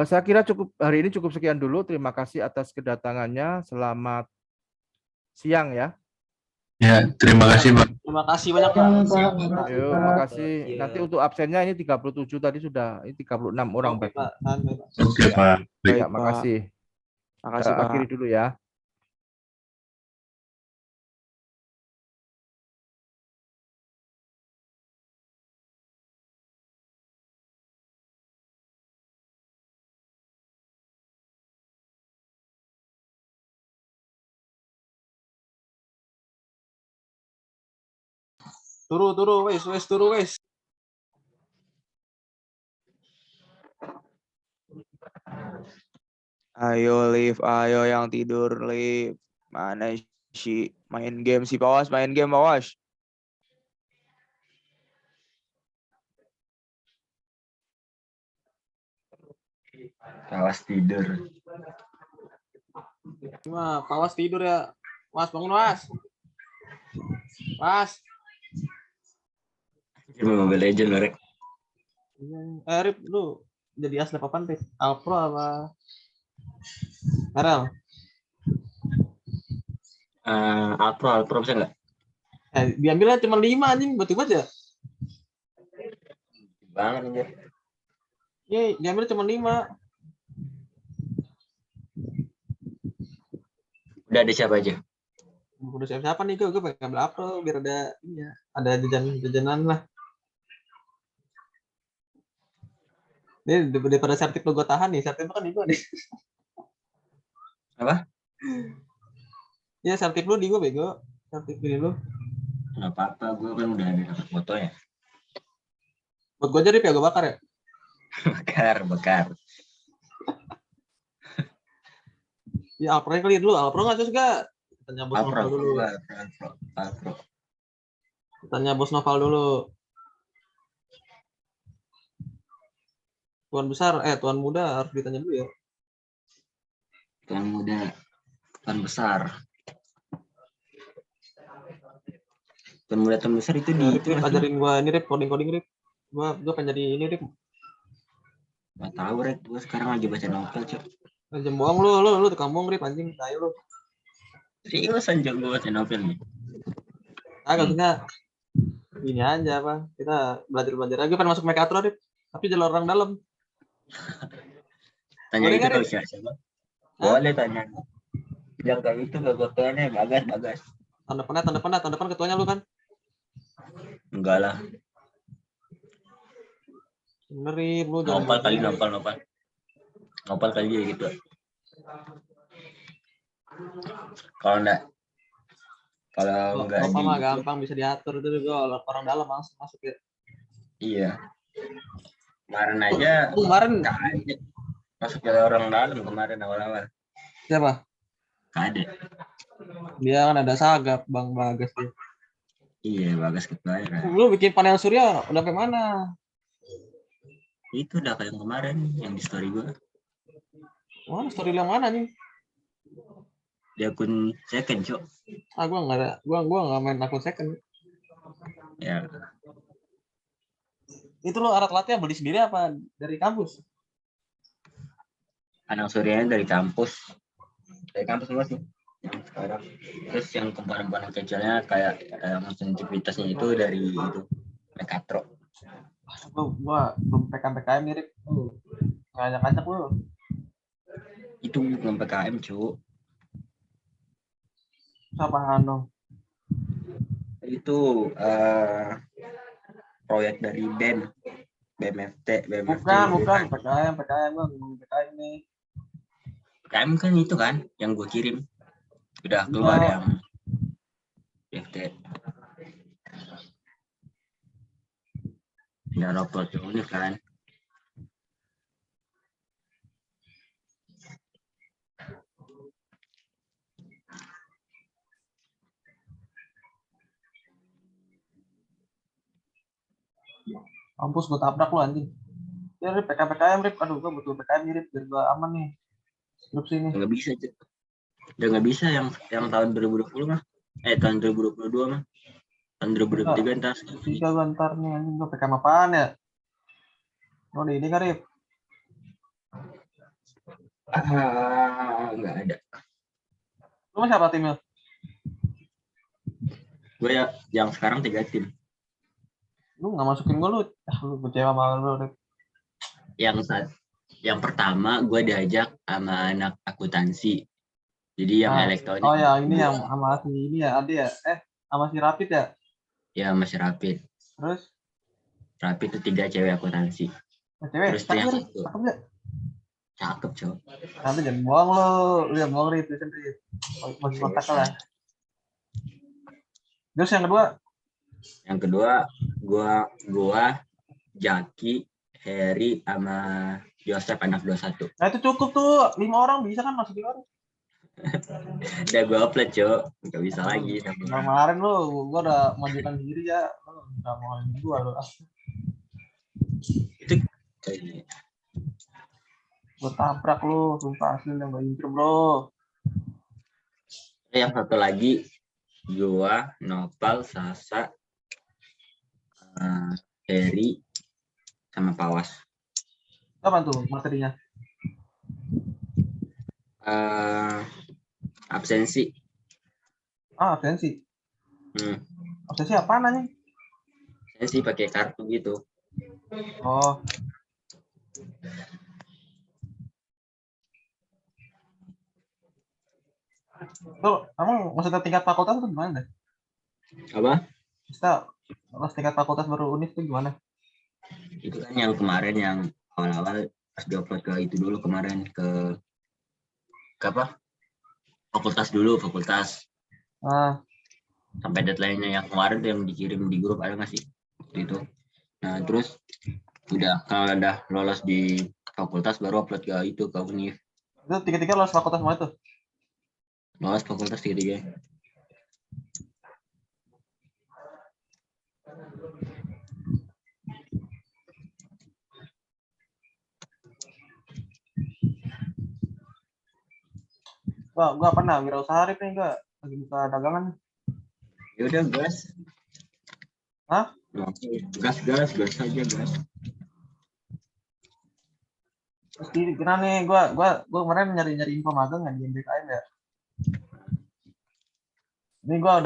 Saya kira cukup hari ini cukup sekian dulu. Terima kasih atas kedatangannya. Selamat siang ya. Ya, terima kasih, Pak. Terima kasih banyak Pak. Yuk, makasih. Iya. Nanti untuk absennya ini 37 tadi sudah, ini 36 orang Oke Pak. Pak, santai Pak. Oke, Pak. Baik. Ya, makasih. Makasih Kita Pak. akhiri dulu ya. Turu wes turu wes. Ayo Liv, ayo yang tidur Liv. Mana sih main game si Pawas, main game Pawas. Awas tidur. Cuma Pawas tidur ya. Mas bangun Mas. Mas. Cuma Mobile Legend Rek. Rip, lu jadi asli apaan, Rip? Alpro apa? RL? Alpro bisa nggak? Diambilnya cuma 5 anjing, betul banget ya? Banget anjir. Iya, diambil cuma 5. Udah ada siapa aja? Udah siapa nih, gue pengen ambil Alpro biar ada jajanan lah. Ini daripada sertif lo gue tahan nih, sertif kan di gue nih. Apa? Ya sertif lu di gue bego. Sertif ini lu. Nggak apa-apa, gue kan udah ada dapat fotonya. Buat gue jadi ya gue bakar ya. Bakar. Ya Alpro kali dulu, Alpro nggak sus gak? Tanya bos Alpro Noval dulu. Alpro. Tanya bos Noval dulu. Tuan besar, tuan muda harus ditanya dulu ya. Tuan muda, tuan besar. Tuan muda, tuan besar itu di itu Rip, ajarin gue ini Rip, coding Rip. Gue pengen jadi ini Rip. Nggak tahu Rek, gue sekarang lagi baca novel Cok. Jam bohong lu tukang bohong Rip anjing, tayo lu. Seriusan Cok, gue baca novel nih. Kalau kita ini aja apa, kita belajar aja. Gue pengen masuk Mekatro Rip, tapi jalur orang dalam. Tanya Boleh itu nggak, kalau Rip? siapa? Boleh tanya. Yang kayak itu ke ketuanya Bagas. Tahun depan ketuanya lu kan? Enggak lah. Bener Rip, lu jangan Nopal kali bohong. Nopal kali dia gitu. Kalau enggak Nopal mah gitu, gampang bisa diatur, itu juga orang dalam langsung masuk ya. iya. Kemarin aja Kemarin ada masuk ke orang dalam kemarin awal-awal. siapa? Ada. Dia kan ada Sagap, Bang Bagas dia. Iya, Bagas ketuanya. Lu bikin panel surya udah sampai mana? Itu udah kayak yang kemarin yang di story gue. Wah, story yang mana nih? Di akun second Cok. Gua nggak ada, gua nggak main akun second. Ya, Itu lo alat-alatnya beli sendiri apa dari kampus? panel suryanya dari kampus semua sih yang sekarang. Terus yang komponen-komponen kecilnya kayak sensitivitasnya itu dari itu Mekatro. Gua belum PKM mirip. Ngajak-ngajak lu. Itu bukan PKM cu. Siapa Hano? Itu proyek dari BMFT. Bukan PKM gua ngomong PKM nih. PKM kan itu kan yang gue kirim udah keluar yang BMFT. Ya upload dulu kan. Kampus gua tabrak lu anjing. Ya Rip, PKM Rip. Aduh, gua butuh PKM mirip biar gua aman nih. Skripsi nih. Nggak bisa Cuk. Udah nggak bisa yang tahun 2020 mah. Tahun 2022 mah. Tahun 2023 entar. Tiga gua ntar nih anjing, gua PKM apaan ya? Oh, ini kan Rip. Nggak ada. Lu siapa timnya? Gue ya yang sekarang 3 tim. Lu nggak masukin gua lu. Lu kecewa sama lu Rip. Yang pertama gue diajak sama anak akuntansi. Jadi yang elektronik. Oh ya, ini yang sama si ini ya, ada ya? Sama si Rapid ya? Ya masih Rapid. Terus? Rapid itu 3 cewek akuntansi. Cewek? Terus tuh yang satu. Cakep gak? Cakep cowok. Nanti jangan bohong lu jangan bohong Rip. Masih kontak lah. Terus yang kedua? Yang kedua gue Jaki, Heri sama Joseph anak 21. Nah itu cukup tuh, 5 orang bisa kan masukin orang. Udah gue upload cowok, nggak bisa lagi. Kemarin lu, gua udah majukan diri ya, lu nggak mau gua lu. Itu Gua tabrak lu, sumpah asli yang gak intro bro. yang satu lagi Joa, Nopal, Sasa, Heri, sama Pawas. Apa tuh materinya? Absensi. Absensi. Absensi apa nanya? Absensi pakai kartu gitu. Oh. Tuh, kamu maksudnya tingkat fakultas itu gimana deh? Apa? Kita pas tingkat fakultas baru univ itu gimana? Itu kan yang kemarin yang awal-awal pas diupload ke itu dulu kemarin ke apa? Fakultas dulu, fakultas. Sampai deadline-nya yang kemarin tuh yang dikirim di grup ada nggak sih? Waktu itu. Nah, terus udah kalau udah lolos di fakultas baru upload ke itu ke univ. Itu tiga-tiga lolos fakultas semua itu? Lolos fakultas tiga-tiga. Gua pernah wirausaha nih, gua lagi buka dagangan. Ya udah gas. Hah? Gas aja gas. Terus kira nih, gua kemarin nyari info magang di MBKM ya. Ini gua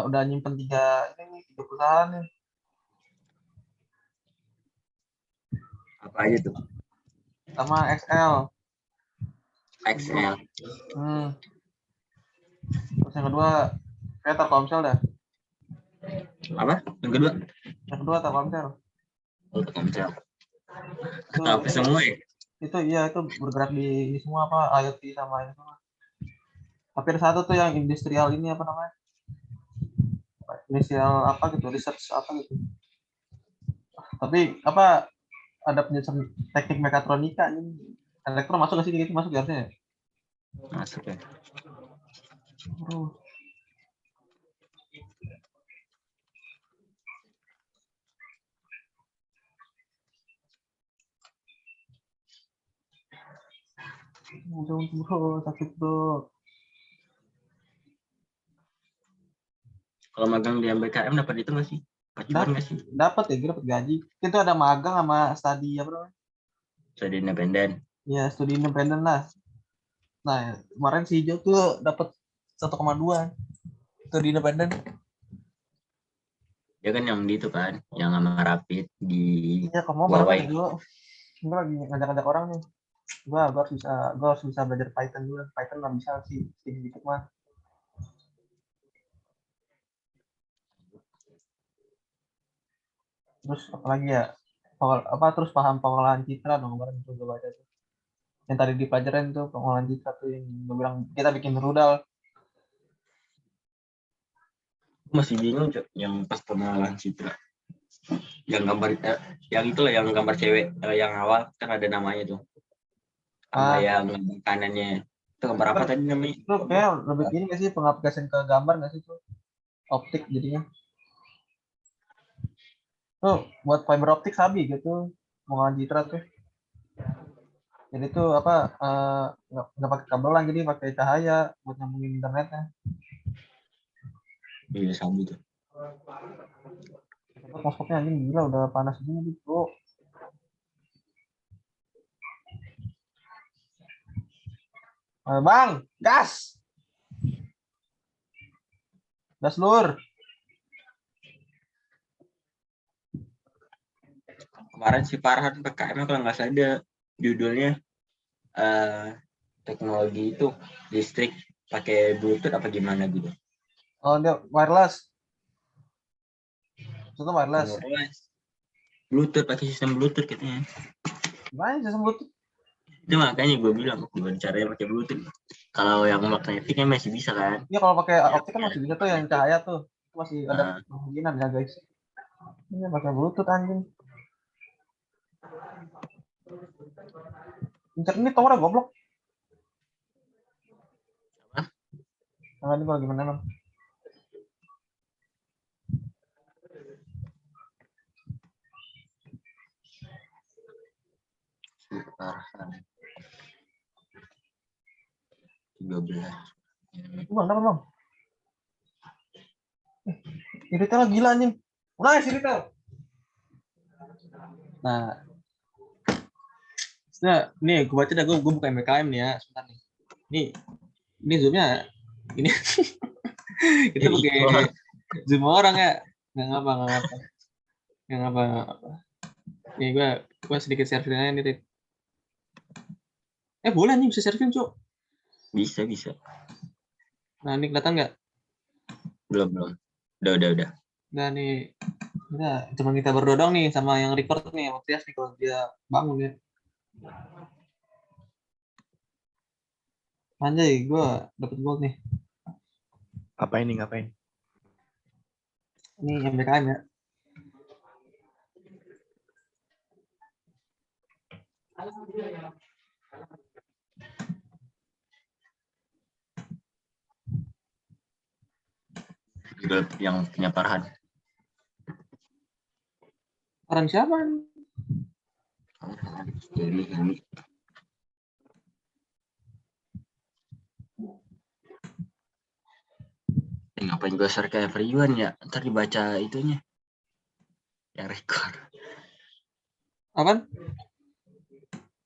udah nyimpen tiga perusahaan nih. Apa aja tuh? Sama XL. Terus yang kedua kayak Telkomsel dah. Apa? Yang kedua? Yang kedua Telkomsel. Oh, Telkomsel. Apa semua ya? Itu iya, itu bergerak di semua apa IoT sama ini semua. Tapi ada satu tuh yang industrial ini apa namanya? Inisial apa gitu, research apa gitu. Tapi apa ada penjurusan teknik mekatronika ini. Elektro masuk nggak sih gitu? Masuk harusnya ya? Masuk ya. Bro, sakit bro. Kalau magang di MBKM dapat itu nggak sih? Pacuan nggak sih? Dapat ya, dapat gaji. Itu ada magang sama studi apa namanya? Studi independen. Ya, studi independen lah. Nah, kemarin si Hijau tuh dapat 1,2 studi independen. Dia kan yang di itu kan, yang sama Rapid di Iya, kamu Huawei. baru gue lagi ngajak-ngajak orang nih. Gue harus bisa belajar Python dulu. Python nggak bisa sih, sedikit mah. Terus apalagi ya? Terus paham pengolahan citra dong, kemarin itu gue baca tuh. Yang tadi di pelajaran tuh pengolahan citra tuh yang gue bilang kita bikin rudal. Masih bingung Cok, yang pas pengenalan citra. Yang gambar yang itulah yang gambar cewek yang awal kan ada namanya tuh. Sama yang gambar kanannya. Itu gambar apa tadi namanya? Itu kayak lebih ini nggak sih, pengaplikasian ke gambar nggak sih tuh? Optik jadinya. Tuh buat fiber optik sabi gitu, pengolahan citra tuh. Jadi tuh apa nggak pakai kabelan, jadi pakai cahaya buat nyambungin internetnya. Iya sabi tuh. Mikroskopnya anjing gila udah panas gini bro. Bang, gas lur. Kemarin si Farhan PKM kalau nggak salah ada judulnya teknologi itu listrik pakai Bluetooth apa gimana gitu. Oh dia wireless. Itu wireless. Bluetooth pakai sistem Bluetooth katanya. Gimana sistem Bluetooth? Itu makanya gue bilang gimana caranya pakai Bluetooth. Kalau yang magnetiknya masih bisa kan? Iya kalau pakai optik kan masih bisa tuh, yang cahaya tuh itu masih ada kemungkinan ya guys. Ini pakai Bluetooth anjing. Internet tau udah goblok. Hah? Nah, ini kalau gimana bang? Farhan 13. Bang, kenapa bang? Ini retail gila anjing. Nice retail. Nah, nih gue baca dah, gue buka MBKM nih ya, sebentar nih. Ini zoomnya ini kita pakai zoom orang ya. Nggak ngapa. Nih gue sedikit sharing aja nih, Rit. Boleh nih, bisa sharing, Cuk. Bisa. Nah, ini kelihatan nggak? Belum. Udah. Nah, nih. Nah, cuma kita berdua doang nih sama yang record nih, Matias nih kalau dia bangun ya. Anjay, gue dapet gold nih. Ngapain? Ini MBKM ya. Grup yang punya Farhan. Orang siapa? Ini. Ngapain gue share ke everyone ya? Ntar dibaca itunya. Yang record. Apaan?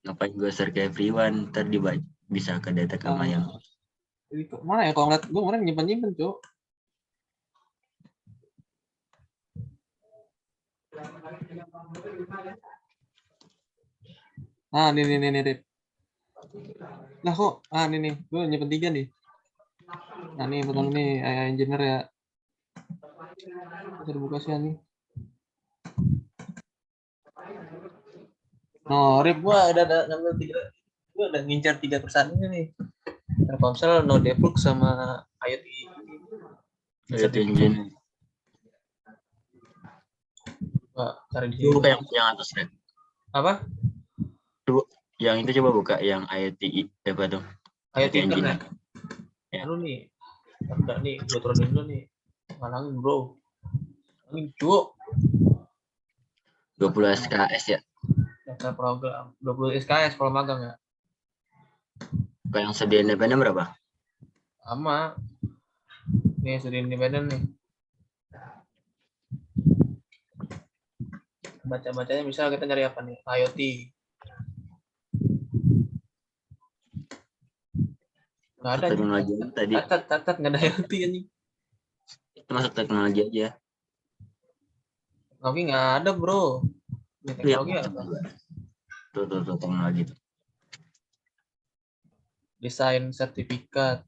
Ngapain gue share ke everyone? Ntar dibaca. Bisa ke data sama yang. Mana ya? Kalau ngeliat gue kemarin nyimpen, Cuk. Nah, nih, Rit. Nah kok, nih, gue nyimpen 3 nih. Nah, nih pertama nih, AI engineer ya. Bisa dibuka sih nih. No, Rip, gue udah ngambil 3. Gue udah ngincar 3 perusahaan ini nih. Telkomsel, No Deploy sama IoT. IoT Engine. Cari di Coba buka yang atas, Red. apa? Yang itu coba buka yang IoT apa tuh? IoT Engine. Internet. Ya. Lu nih. Enggak nih, gue turunin dulu nih. Ngalangin, bro. Ngalangin, Cuk. 20 SKS ya. Daftar program 20 SKS kalau magang ya. Kalau yang sedia independen berapa? Sama. Nih studi independen nih. Baca-bacanya misal kita nyari apa nih? IoT. Nggak ada. Teknologi tadi. Catat nggak ada IoT anjing. Itu masuk teknologi aja. Teknologi nggak ada, bro. Ini teknologi apa? Tuh teknologi tuh. Desain sertifikat.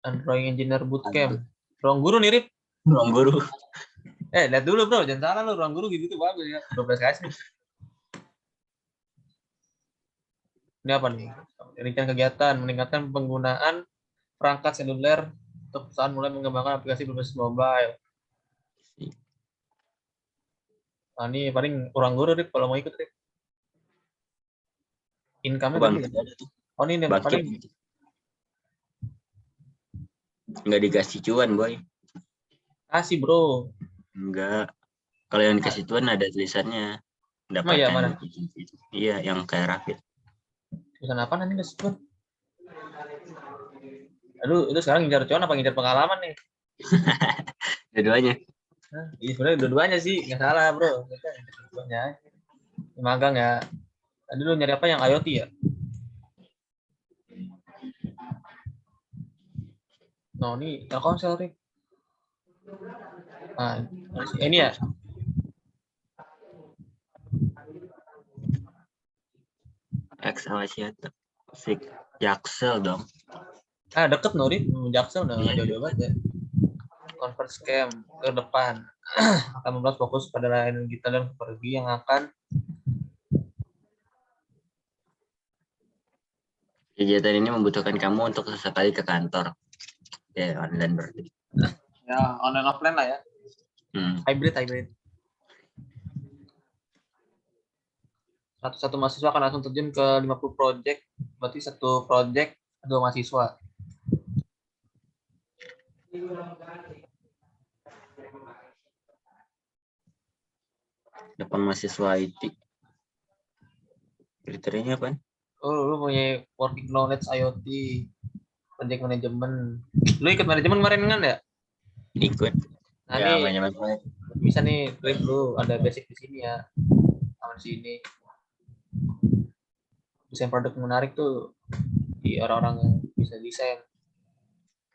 Android Engineer Bootcamp. Ruang guru nih, Rip. Ruang guru. Lihat dulu, bro. Jangan salah lu, ruang guru gitu bagus ya. 12 KS nih. Ini apa nih? Rencana kegiatan meningkatkan penggunaan perangkat seluler untuk perusahaan mulai mengembangkan aplikasi berbasis mobile. Nah, ini paling ruang guru, Rip, kalau mau ikut, Rip. Income-nya gede. Oh, ini paling nggak dikasih cuan, boy. kasih, bro. Enggak. Kalau yang dikasih cuan ada tulisannya. Dapatkan mana? Iya, yang kayak Rapid. Tulisan apa nanti kasih cuan? Aduh, itu sekarang ngincar cuan apa ngincar pengalaman nih? Dua-duanya. Iya, sebenarnya dua-duanya sih, nggak salah, bro. Kita ngincar cuannya. Magang ya. Tadi lu nyari apa yang IoT ya? No, ini Telkomsel, Rik. Nah, ini ya. Excel Asia. Fik Jaksel dong. Deket no, Rik. Jaksel udah nggak jauh-jauh banget ya. Convert scam ke depan. Akan membahas fokus pada layanan digital dan pergi yang akan kegiatan ini membutuhkan kamu untuk sesekali ke kantor. Ya, online berarti. Ya, online offline lah ya. Hybrid. Satu mahasiswa akan langsung terjun ke 50 project. Berarti satu project 2 mahasiswa. Depan mahasiswa IT. Kriterianya apa? Lu punya working knowledge IoT, project management. Lu ikut manajemen kemarin kan ya? ikut. Nah, Ya, nih banyak-banyak. bisa nih, Rip, lu ada basic di sini ya. Sama di sini. Desain produk menarik tuh di orang-orang yang bisa desain.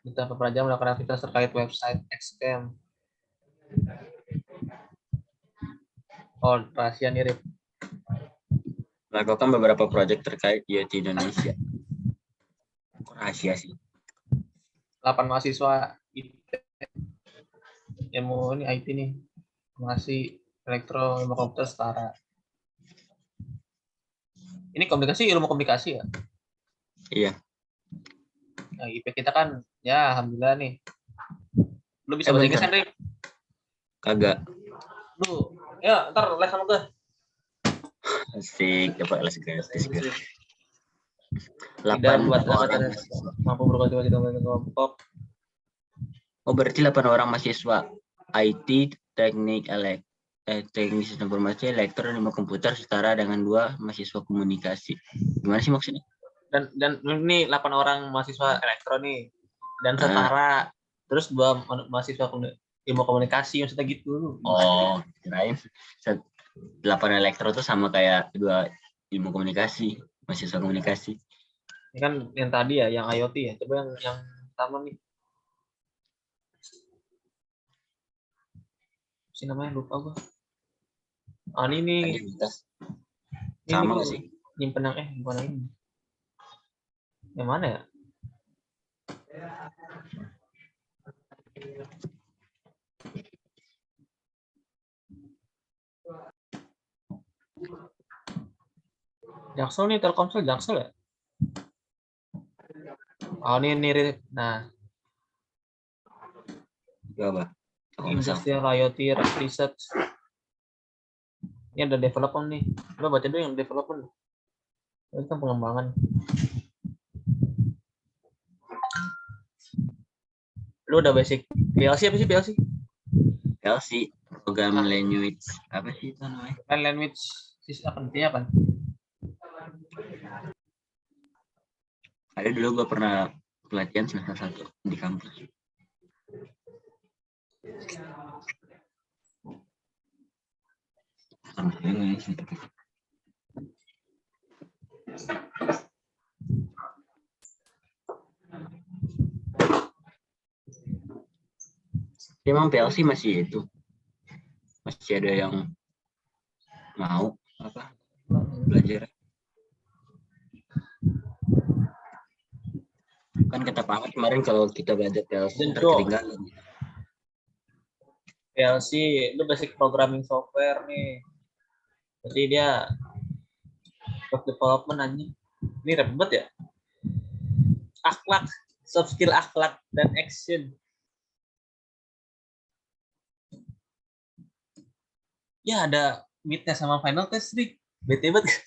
Kita pelajar melakukan aktivitas terkait website, XCAM. Oh, rahasia nih, Rip. Melakukan beberapa proyek terkait IoT Indonesia. Kok rahasia sih? 8 mahasiswa ilmu ini IT nih. Masih elektro, ilmu komputer setara. Ini komunikasi, ilmu komunikasi ya? Iya. Nah, IP kita kan, ya alhamdulillah nih. Lu bisa bahasa Inggris kan, Rip? Kagak. Lu, ya ntar les sama gue. Asik, dapat les gratis. Tidak 8 membuat orang. mampu berkontribusi dengan kelompok. Oh, berarti 8 orang mahasiswa IT, teknik sistem informasi, elektro, ilmu komputer setara dengan 2 mahasiswa komunikasi. Gimana sih maksudnya? Dan ini 8 orang mahasiswa elektro nih. Dan setara. Terus 2 mahasiswa ilmu komunikasi, maksudnya gitu. Oh, kirain 8 elektro tuh sama kayak 2 ilmu komunikasi, mahasiswa komunikasi. Ini kan yang tadi ya, yang IoT ya. Coba yang pertama nih. Si namanya lupa gua. Ah, ini nih. Sama nggak sih? Nyimpen yang bukan ini. Yang mana ya? Jaksel nih, Telkomsel Jaksel ya? Oh, ini Rip. Nah, Coba. Industrial IoT Research. Ini ada development nih. Lo baca dulu yang development. Itu kan pengembangan. Lu udah basic PLC apa sih PLC? PLC, program language. Apa sih itu namanya? Language apa nantinya apa? Ada dulu gue pernah pelatihan semester 1 di kampus. Emang PLC masih ada yang mau apa belajar? Kan kata Pak Ahmad kemarin kalau kita belajar PLC terketinggalan. PLC itu basic programming software nih. Jadi dia soft development anjing. Ini ribet ya? Akhlak, soft skill akhlak dan action. Ya ada midnya sama final test nih. Bete banget.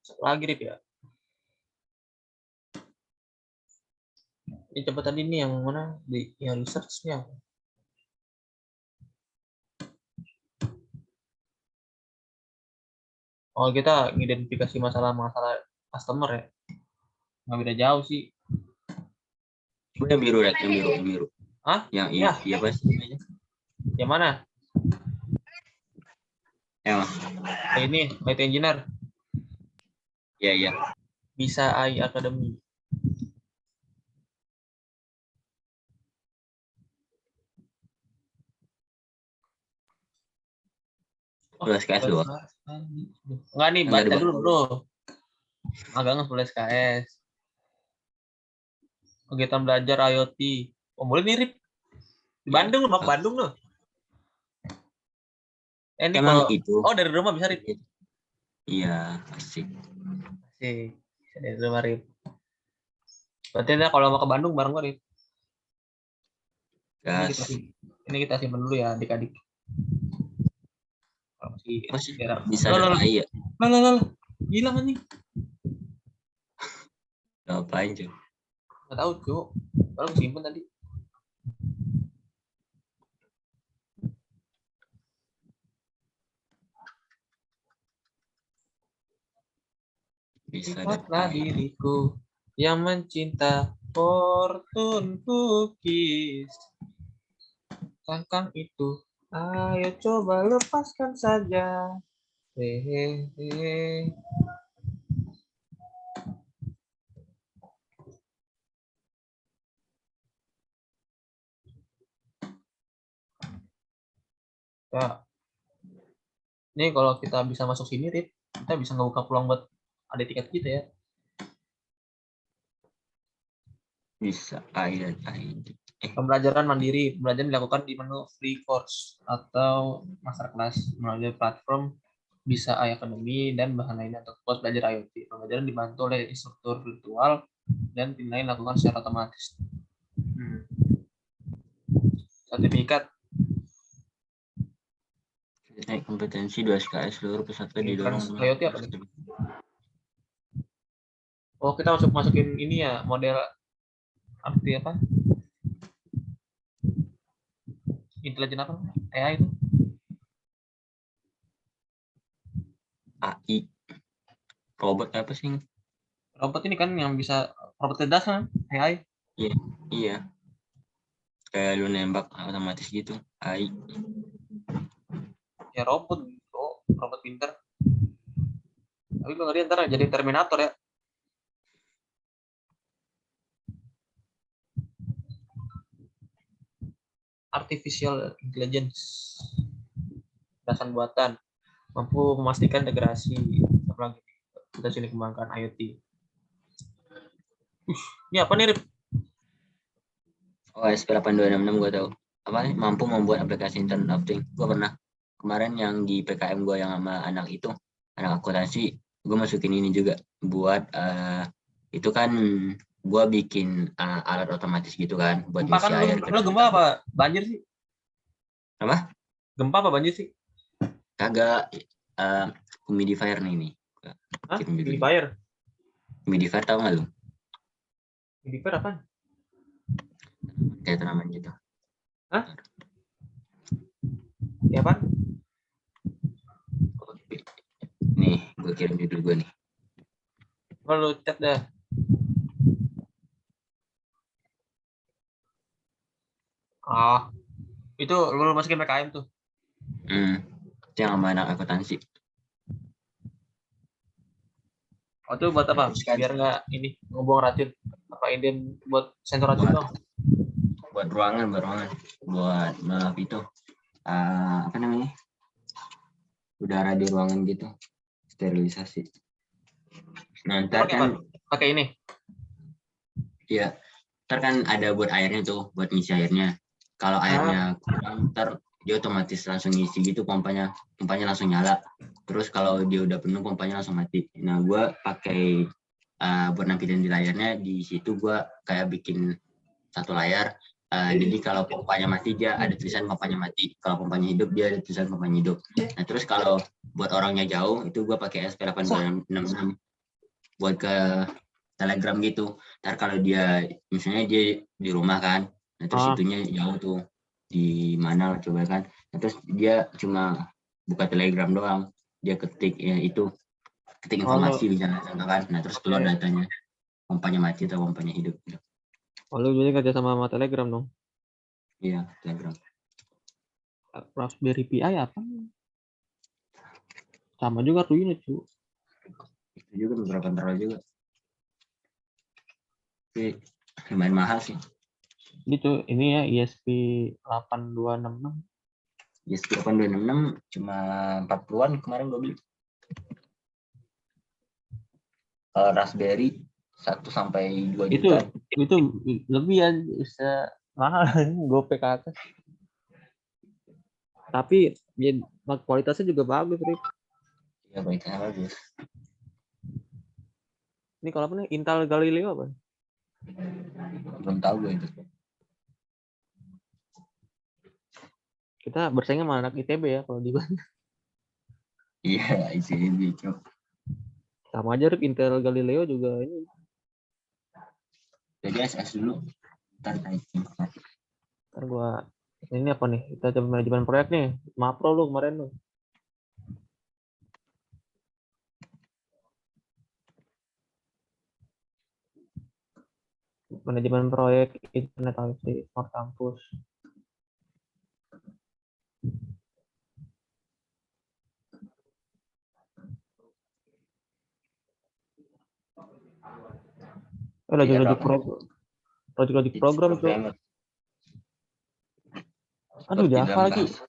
Satu lagi Rip ya. Ini coba tadi nih yang mana di yang research-nya. Oh, kita ngidentifikasi masalah-masalah customer ya. Nggak beda jauh sih. Yang biru, yang biru. Hah? Yang ya. iya apa sih namanya? Yang mana? Yang ini IT engineer. Iya. Bisa AI Academy. Full SKS doang. Enggak nih, baca dulu bro. Agak full SKS. Kegiatan belajar IoT. Oh, boleh mirip. Di Bandung loh, Bandung loh. Ini emang kalau, itu. Oh, dari rumah bisa Rip. Iya, asik. Asik. Dari rumah Rip. Berarti kalau mau ke Bandung bareng gue Rip. Ini Gas. kita simpan dulu ya adik-adik. Kalau masih Masih daerah. bisa Loh, ada tai ya? Lah. Hilang anjing. Ngapain cuy? Nggak tahu, Cuk. Kalau simpan tadi. Bisa ada Lihatlah tai. diriku yang mencinta fortune cookies. Kangkang itu, ayo coba lepaskan saja. Hehehe. Ya, ini kalau kita bisa masuk sini, Rit, kita bisa ngebuka peluang buat ada tiket kita ya. Bisa ada tai. Pembelajaran mandiri, pembelajaran dilakukan di menu free course atau masterclass melalui platform Bisa Academy dan bahan lainnya untuk kelas belajar IoT. Pembelajaran dibantu oleh instruktur virtual dan tim lain dilakukan secara otomatis. Sertifikat Naik kompetensi 2 SKS seluruh peserta didorong IoT apa nih? Oh, kita masukin ini ya, model arti apa? Intelijen apa? AI itu? AI. Robot apa sih? Robot ini kan yang bisa robot cerdas kan? AI. Iya. Kayak lu nembak otomatis gitu. AI. Ya robot, robot pinter. Tapi gue ngeri ntar jadi Terminator ya. Artificial Intelligence. Dasar buatan. Mampu memastikan integrasi. Apalagi kita sini kembangkan IoT. Ini apa nih, Rip? Oh, SP8266 gue tahu. Apa nih? Mampu membuat aplikasi Internet of Things. Gue pernah kemarin yang di PKM gue yang sama anak itu, anak akuntansi, gue masukin ini juga buat itu kan gue bikin alat otomatis gitu kan buat Gempa ngisi kan air. lu gempa apa? Banjir sih. Apa? Gempa apa banjir sih? Kagak humidifier nih. Hah? Humidifier? Humidifier tahu nggak lu? Humidifier apa? Kayak tanaman gitu. Hah? Ya apa? Nih, gue kirim judul gue nih. Kalau chat dah. Ah, itu lu masukin PKM tuh. Itu yang sama anak akuntansi. Oh, itu buat apa? Terus kan, Biar nggak ini ngebuang racun. Apa ini buat sensor racun dong? buat ruangan, buat maaf itu apa namanya? Udara di ruangan gitu, sterilisasi. Nah, ntar kan pakai ini. Iya, ntar kan ada buat airnya tuh, buat ngisi airnya. Kalau airnya kurang, ntar dia otomatis langsung ngisi gitu, pompanya langsung nyala. Terus kalau dia udah penuh, pompanya langsung mati. Nah, gue pakai buat nampilin di layarnya, di situ gue kayak bikin satu layar. Jadi kalau pompanya mati, dia ada tulisan pompanya mati. Kalau pompanya hidup, dia ada tulisan pompanya hidup. Nah, terus kalau buat orangnya jauh, itu gue pakai SP8266 buat ke Telegram gitu. Ntar kalau dia, misalnya dia di rumah kan, nah terus itunya jauh tuh, di mana coba kan. Nah, terus dia cuma buka Telegram doang, dia ketik ya itu, ketik informasi misalnya kan. Nah terus keluar datanya, pompanya mati atau pompanya hidup. Oh, lu jadi kerja sama Telegram dong? Iya, Telegram. Raspberry Pi apa? Sama juga tuh ini tuh. Itu juga beberapa controller juga. Tapi lumayan mahal sih. Gitu, ini ya ESP8266. ESP8266 cuma 40-an kemarin gue beli. Kalau Raspberry 1 sampai 2 juta. Itu lebih ya, bisa mahal gope ke atas. Tapi ya, kualitasnya juga bagus, Rip. Ya, kualitasnya bagus. Ini kalau apa nih? Intel Galileo apa? Belum tahu gue itu. Kita bersaingnya sama anak ITB ya kalau di Bandung. Iya, ICB, Cok. Sama aja Rip, Intel Galileo juga ini. Jadi SS dulu. Ntar naikin. Ntar gua ini apa nih? Kita coba manajemen proyek nih. Mapro lu kemarin lu. Manajemen proyek internet IoT Smart Campus. Logik-logik program tuh. Programmer. Aduh, Seperti Java dalam lagi. bahasa.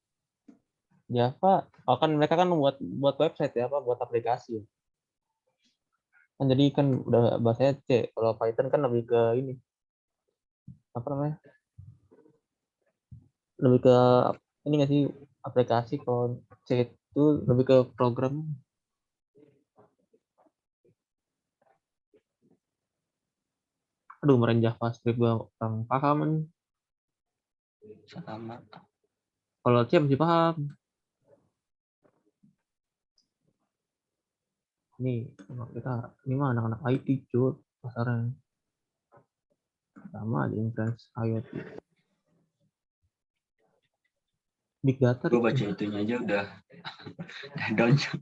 Java. Oh, kan mereka kan buat website ya, apa buat aplikasi. Kan jadi kan udah bahasanya C. Kalau Python kan lebih ke ini. Apa namanya? Lebih ke ini nggak sih aplikasi, kalau C itu lebih ke program. Aduh, kemarin JavaScript gua kurang paham nih. Sama. Kalau C masih paham. Nih, ini mah anak-anak IT cuy, pasarnya. Sama di Influence IoT. Big data. Gue baca itunya aja udah down, Cok.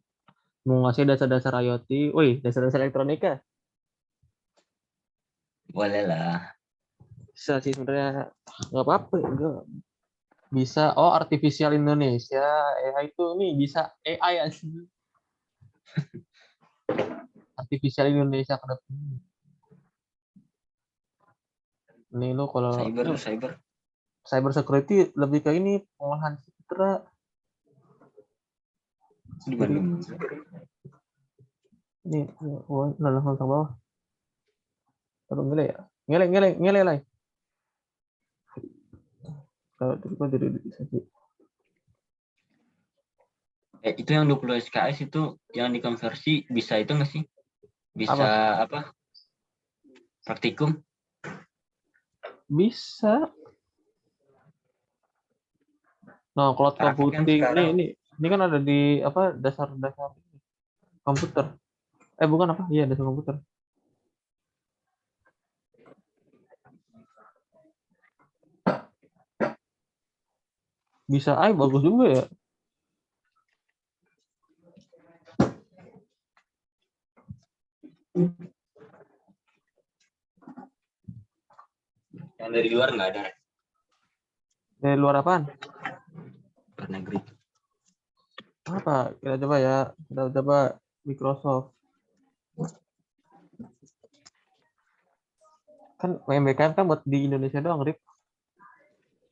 Mau ngasih dasar-dasar IoT, woi, dasar-dasar elektronika. Boleh lah. Bisa sih sebenarnya, nggak apa-apa, enggak. Bisa. Oh, artificial Indonesia, AI itu nih bisa AI ya. Artificial Indonesia ke depan. Nih lu kalau cyber security lebih ke ini pengolahan citra. Di Bandung. Ini, oh, langsung ke bawah. Terus ngele ya, ngele lah. Kalau jadi Itu yang 20 SKS itu yang dikonversi bisa itu nggak sih? Bisa apa? Praktikum? Bisa. Nah, cloud Karena kan computing sekarang- ini kan ada di apa dasar-dasar komputer. Bukan apa? Iya, dasar komputer. Bisa bagus juga ya. Yang dari luar nggak ada. Dari luar apaan? Luar negeri. Apa? Kita coba ya. Kita coba Microsoft. Kan MBKM kan buat di Indonesia doang, Rip.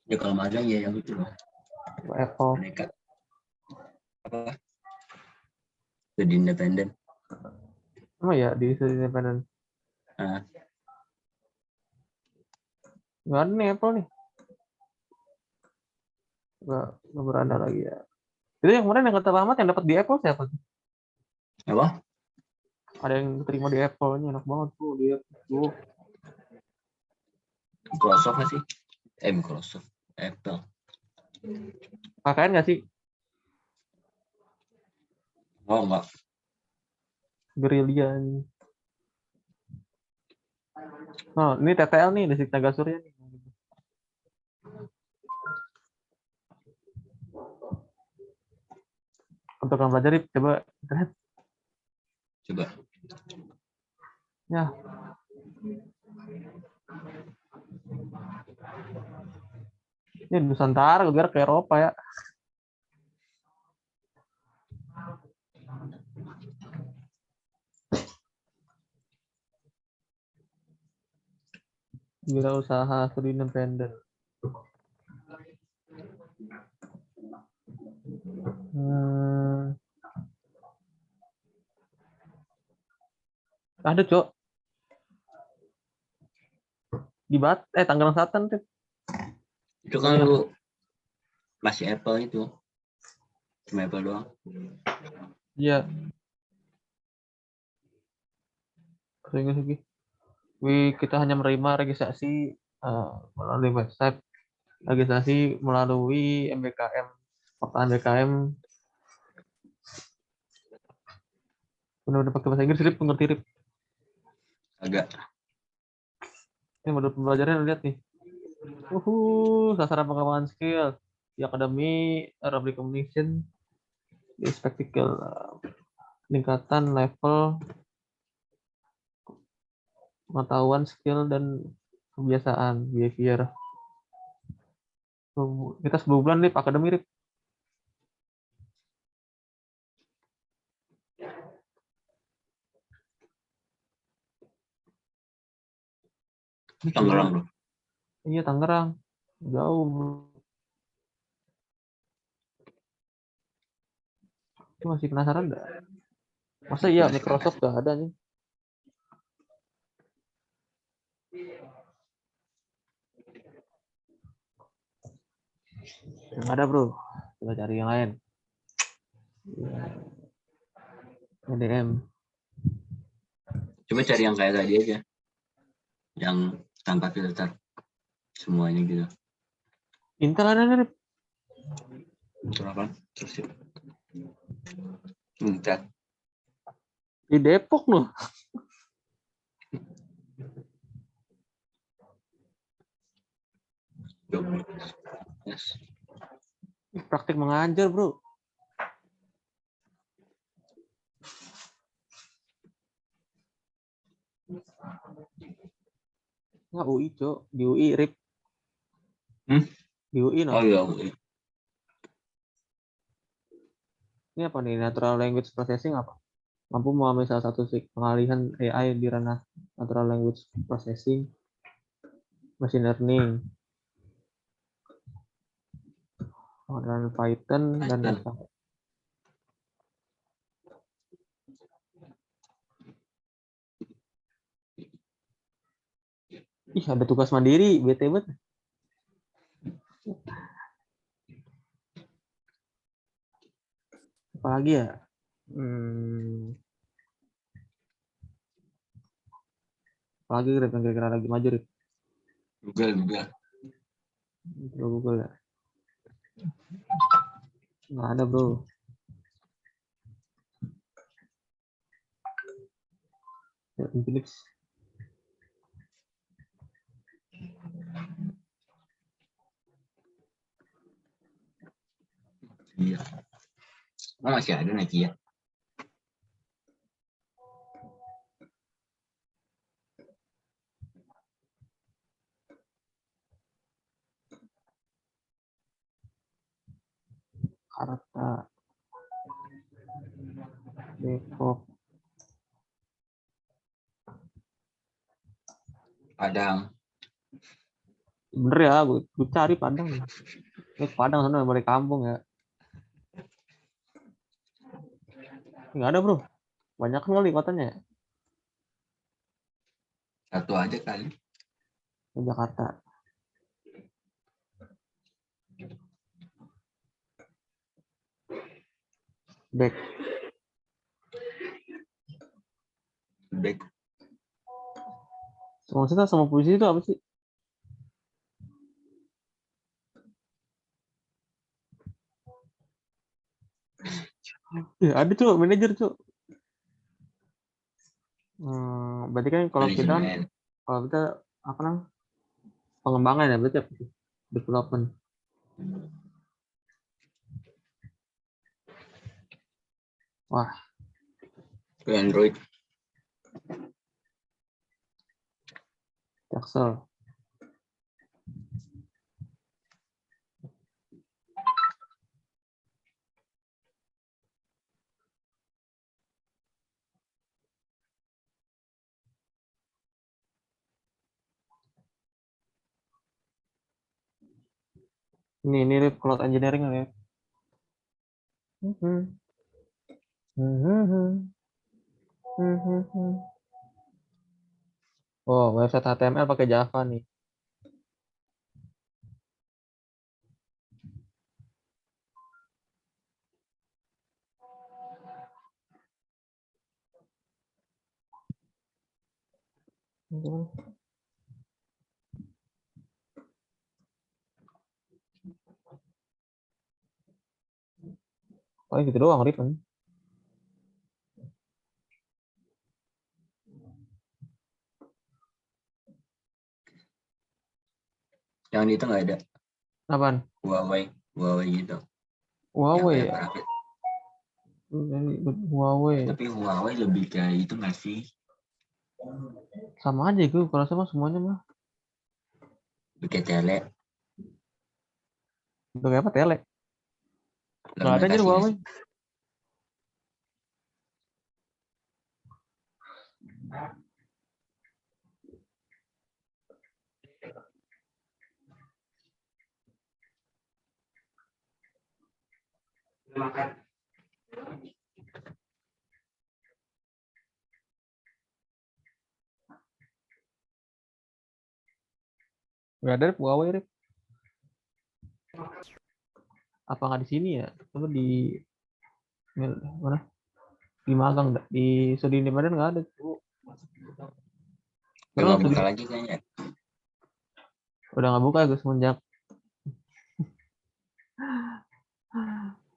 Ya kalau magang ya yang itu loh. Apple. Mereka apa? Jadi independen. Oh ya, di independen. Nah, Nggak ada nih Apple nih. Nggak beranda lagi ya. Itu yang kemarin yang kata Pak Ahmad yang dapat di Apple siapa? apa? Ada yang terima di Apple-nya, enak banget tuh di Apple. Microsoft nggak sih? Microsoft. Apple. KKN nggak sih? Oh enggak. Gerilya nih. Oh, ini TTL nih, Listrik Tenaga Surya nih. Untuk yang belajar, coba internet. Coba. Ya. Ini Nusantara, gue ke Eropa ya. Wirausaha studi independen. Ada, Cok. Di Tangerang Selatan tuh. Itu kan lu masih Apple itu. Cuma Apple doang. Iya. Kita hanya menerima registrasi melalui website. legislasi melalui MBKM, fakta MBKM. Benar-benar pakai bahasa Inggris, Rip, mengerti, Rip. Agak. Ini modul pembelajaran lihat nih. Sasaran pengembangan skill di akademi, public communication, di spectacle, peningkatan level pengetahuan, skill, dan kebiasaan, behavior. Kita 10 bulan nih akademi, Rip. Tangerang bro. Iya, Tangerang. Jauh, bro. Lu masih penasaran nggak? Masa iya Microsoft nggak ada nih? Nggak ada, bro. Coba cari yang lain. EDM. Coba cari yang kayak tadi aja. Yang tanpa filter. Semuanya gitu. Intel ada nih, Rip. Berapa? Terus ya. Bentar. Di Depok loh. Yes. Praktik mengajar, bro. Nggak UI, Cok. Di UI, Rip. Di UI, no. Oh iya. Ini apa nih? Natural language processing apa? Mampu memahami salah satu pengalihan AI di ranah natural language processing, machine learning, pengadilan Python, dan Python. SQL. Ih, ada tugas mandiri, bete banget. Apalagi ya? Apalagi Rip, yang kira-kira lagi maju, Rip? Google. Coba Google ya. Nggak ada, bro. Ya, Infinix. Iya. Oh, masih ada Nokia. Karta. Depok. Padang. Bener ya, gue cari Padang. Padang sana balik kampung ya. Nggak ada, bro. Banyak kan kali kotanya ya. Satu aja kali. Di Jakarta. Back. Maksudnya sama puisi itu apa sih? Ya, ada tuh manajer tuh. Berarti kan kalau kita Manajemen. apa namanya? Pengembangan ya, berarti apa sih? Development. Wah, Android. Jaksel. Ini Rip, cloud engineering ya. Oh, website HTML pakai Java nih. Paling gitu doang, Rip. Yang itu nggak ada Apaan? Huawei gitu. Yang Huawei kayak ya? grafik. Huawei. Tapi Huawei lebih kayak itu nggak sih? Sama aja itu, kalau sama semuanya mah. Bikin tele, Udah kayak apa, tele? Nggak ada aja komunikasi. Huawei. Nggak ada Rip, Huawei, Rip. Apa nggak di sini ya? Coba di mana? Di Magang, di studi di Medan nggak ada. Udah Terus nggak buka lagi kayaknya. udah nggak buka gue semenjak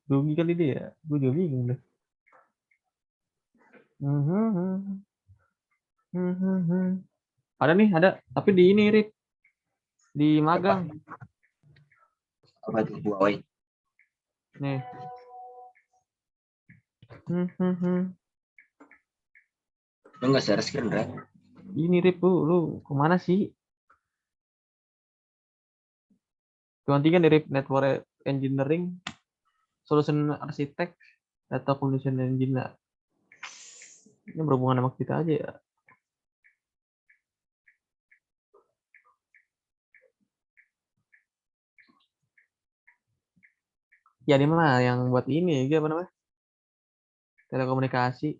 rugi kali dia ya. Gue juga bingung deh. Ada nih, ada. Tapi di ini, Rip. Di Magang. Apa tuh Huawei? Nih. Lu nggak share screen, Red? Ini Rip, lu kemana sih? Tiga dari Network Engineering, Solution Architect, Data Communication Engineer. Ini berhubungan sama kita aja ya. Ya ini mah yang buat ini, apa namanya? Telekomunikasi.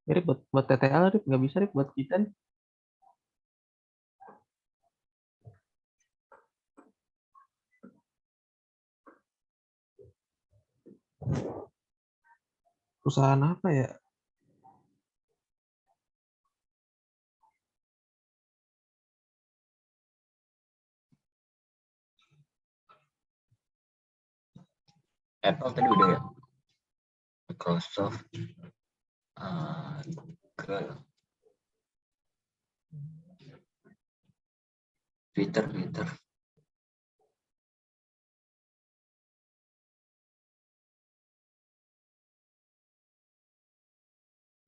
Rip, buat TTL, Rip, nggak bisa, Rip, buat kita nih. Perusahaan apa ya? Apple tadi udah ya. Microsoft, Google, Twitter.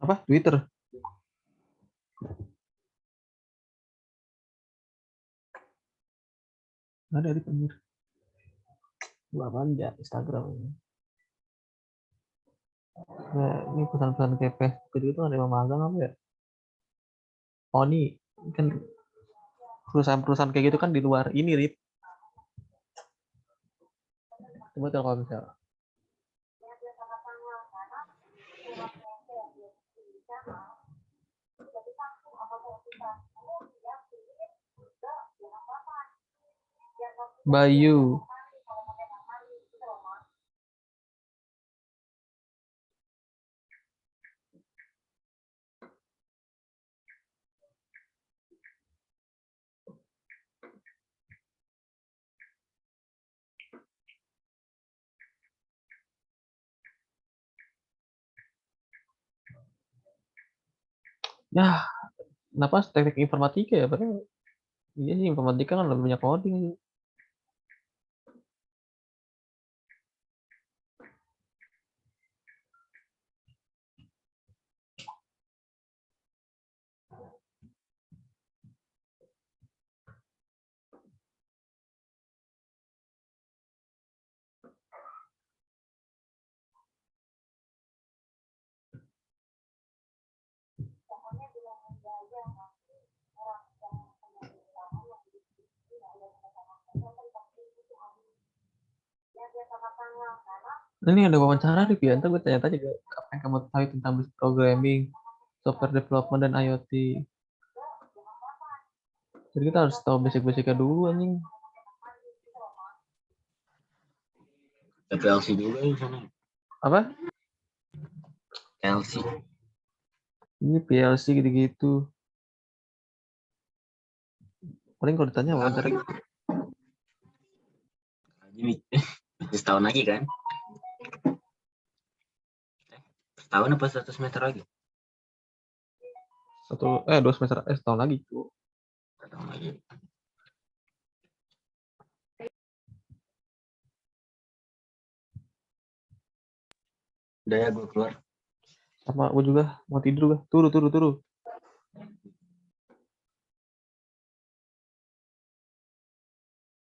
Apa? Twitter. Nggak ada, Rip, anjir. Gua apaan ya? Instagram. Nah, ini pesan-pesan kayak Facebook itu ada yang magang apa ya? Oh, ini kan perusahaan-perusahaan kayak gitu kan di luar ini, Rip. Coba Telkomsel. Bayu. Ya, kenapa teknik informatika ya? Padahal iya sih, informatika kan lebih banyak coding sih. Ini ada wawancara Rip ya, ntar gue tanya-tanya juga apa yang kamu tahu tentang basic programming, software development, dan IoT. Jadi kita harus tahu basic-basicnya dulu anjing. PLC juga di sana. Apa? LC. Ini PLC gitu-gitu. Paling kalau ditanya wawancara Jadi setahun lagi kan? Setahun apa 1 semester lagi? 2 semester setahun lagi. Setahun lagi. Udah ya gue keluar. Sama gue juga mau tidur gue. Turu.